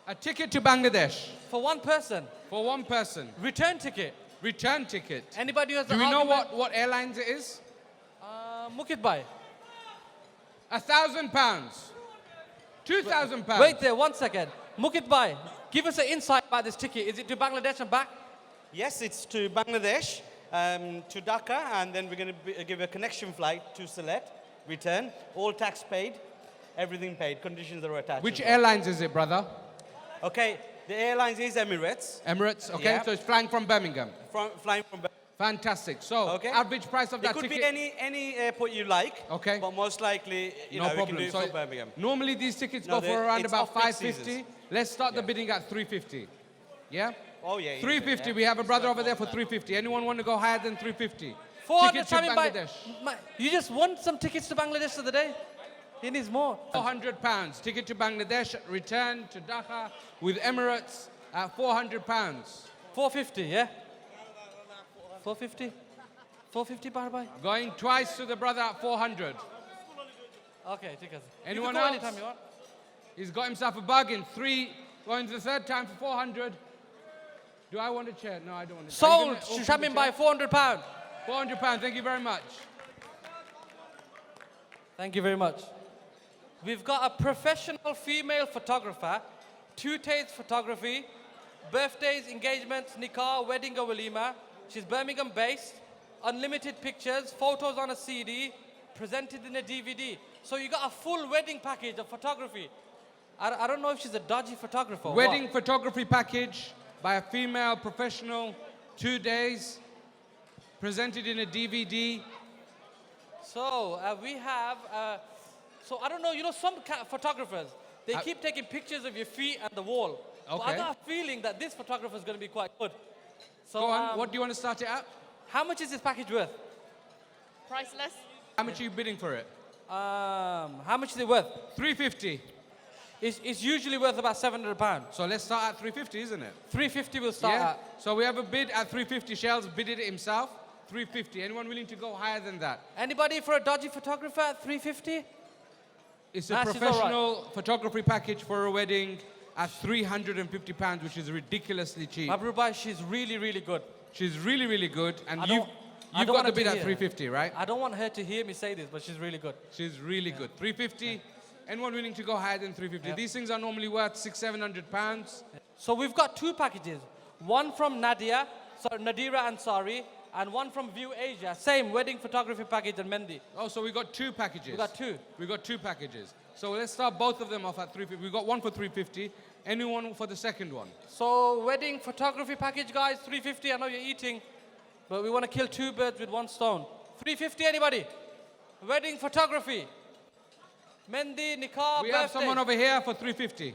A ticket to Bangladesh. For one person. For one person. Return ticket. Return ticket. Anybody who has Do we know what airlines it is? Mukit Bhai. £1,000. £2,000. Wait there, 1 second. Mukit Bhai, give us an insight about this ticket. Is it to Bangladesh and back? Yes, it's to Bangladesh, to Dhaka, and then we're going to give a connection flight to Sylhet, return, all tax paid, everything paid, conditions are attached. Which airlines is it, brother? Okay, the airlines is Emirates. Emirates, okay, Yeah. so it's flying from Birmingham. Flying from Birmingham. Fantastic. So, average price of It that could ticket? be any airport you like, okay, but most likely, you know, we can do it So from Birmingham. normally these tickets No, go for around it's about off-peak 550. seasons. Let's start the bidding at 350. Yeah? Oh, yeah. 350. We have a brother over there for 350. Anyone want to go higher than 350? 400 Ticket to Shamin Bhai. Bangladesh. You just won some tickets to Bangladesh the other day. He needs more. £400. Ticket to Bangladesh, return to Dhaka with Emirates at £400. 450, yeah? 450? 450 Bhai? Going twice to the brother at 400. Okay, take us. Anyone you can go else? anytime you want. He's got himself a bargain. 3, going to the third time for 400. Do I want a chair? No, I don't want a chair. Sold to Shamin Bhai, £400. £400, thank you very much. Thank you very much. We've got a professional female photographer, 2 days photography, birthdays, engagements, nikah, wedding or walima. She's Birmingham based, unlimited pictures, photos on a CD, presented in a DVD. So you got a full wedding package of photography. I don't know if she's a dodgy photographer or Wedding what. photography package by a female professional, 2 days, presented in a DVD. So we have, so I don't know, you know, some photographers, they keep taking pictures of your feet and the wall. But I Okay. got a feeling that this photographer is going to be quite good. So Go on, what do you want to start it at? How much is this package worth? Priceless. How much are you bidding for it? How much is it worth? 350. It's usually worth about £700. So let's start at 350, isn't it? 350 we'll start Yeah. at. So we have a bid at 350. Shell's bidded it himself. 350. Anyone willing to go higher than that? Anybody for a dodgy photographer at 350? It's a Nah, she's all professional photography package for a wedding at £350, which is ridiculously cheap. Mabrubai, she's really, really good. She's really, really good. And I you've don't got want the her bid to at hear. 350, right? I don't want her to hear me say this, but she's really good. She's really good. 350. Anyone willing to go higher than 350? Yeah. These things are normally worth £600-700. So we've got 2 packages. One from Nadira Ansari, and one from View Asia. Same wedding photography package and Mendi. Oh, so we got 2 packages. We got 2. We got 2 packages. So let's start both of them off at 350. We got one for 350. Anyone for the second one? So wedding photography package, guys, 350. I know you're eating, but we want to kill 2 birds with 1 stone. 350, anybody? Wedding photography. Mendi, nikah, We birthday. have someone over here for 350.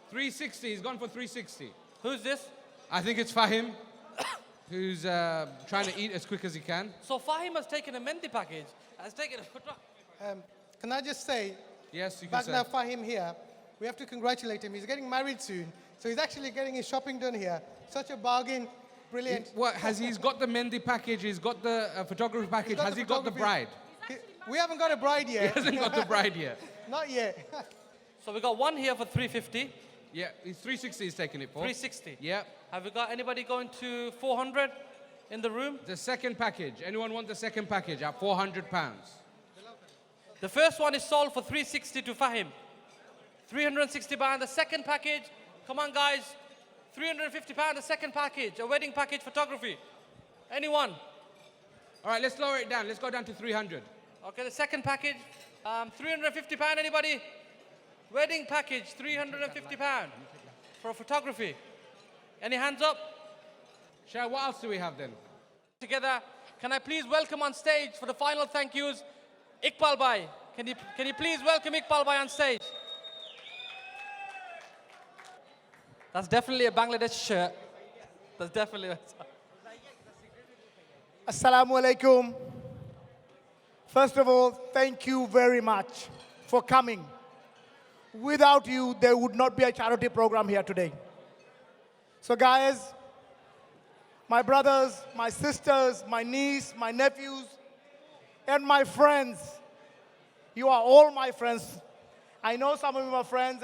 360. He's gone for 360. Who's this? I think it's Fahim, who's trying to eat as quick as he can. So Fahim has taken a Mendi package, has taken a photography. Can I just say, Yes, you can say. Bagna Fahim here, we have to congratulate him. He's getting married soon, so he's actually getting his shopping done here. Such a bargain, brilliant. What, he's got the Mendi package, he's got the photography package, has he got the bride? We haven't got a bride yet. He hasn't got the bride yet. Not yet. So we got one here for 350. Yeah, he's 360 he's taking it for. 360. Yeah. Have we got anybody going to 400 in the room? The second package. Anyone want the second package at £400? The first one is sold for 360 to Fahim. 360 pound. The second package, come on guys, 350 pound. The second package, a wedding package photography. Anyone? All right, let's lower it down. Let's go down to 300. Okay, the second package, 350 pound. Anybody? Wedding package, 350 pound for photography. Any hands up? Shah, what else do we have then? Together, can I please welcome on stage for the final thank yous, Iqbal Bhai. Can you please welcome Iqbal Bhai on stage? That's definitely a Bangladesh shirt. That's definitely. Assalamu alaikum. First of all, thank you very much for coming. Without you, there would not be a charity program here today. So guys, my brothers, my sisters, my niece, my nephews, and my friends, you are all my friends. I know some of you are friends,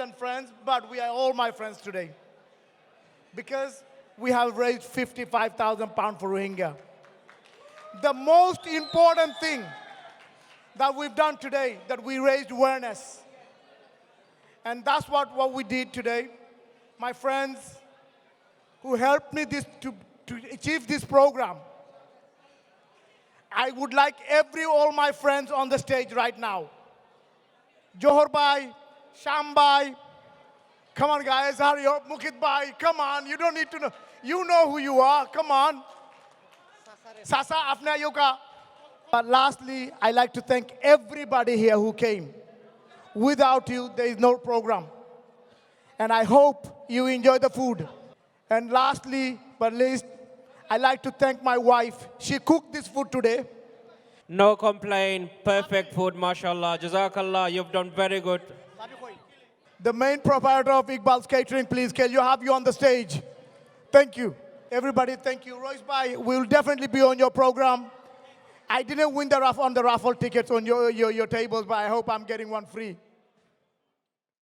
but we are all my friends today. Because we have raised 55,000 pounds for Rohingya. The most important thing that we've done today, that we raised awareness. And that's what we did today. My friends who helped me to achieve this program. I would like all my friends on the stage right now. Johor Bhai, Sham Bhai, come on guys, hurry up. Mukit Bhai, come on, you don't need to know. You know who you are, come on. Sasa Afna Yoga. But lastly, I like to thank everybody here who came. Without you, there is no program. And I hope you enjoy the food. And lastly, but least, I like to thank my wife. She cooked this food today. No complaint, perfect food, mashallah. Jazakallah, you've done very good. The main proprietor of Iqbal's Catering, please, can you have you on the stage? Thank you. Everybody, thank you. Royce Bhai, we'll definitely be on your program. I didn't win the raffle tickets on your tables, but I hope I'm getting one free.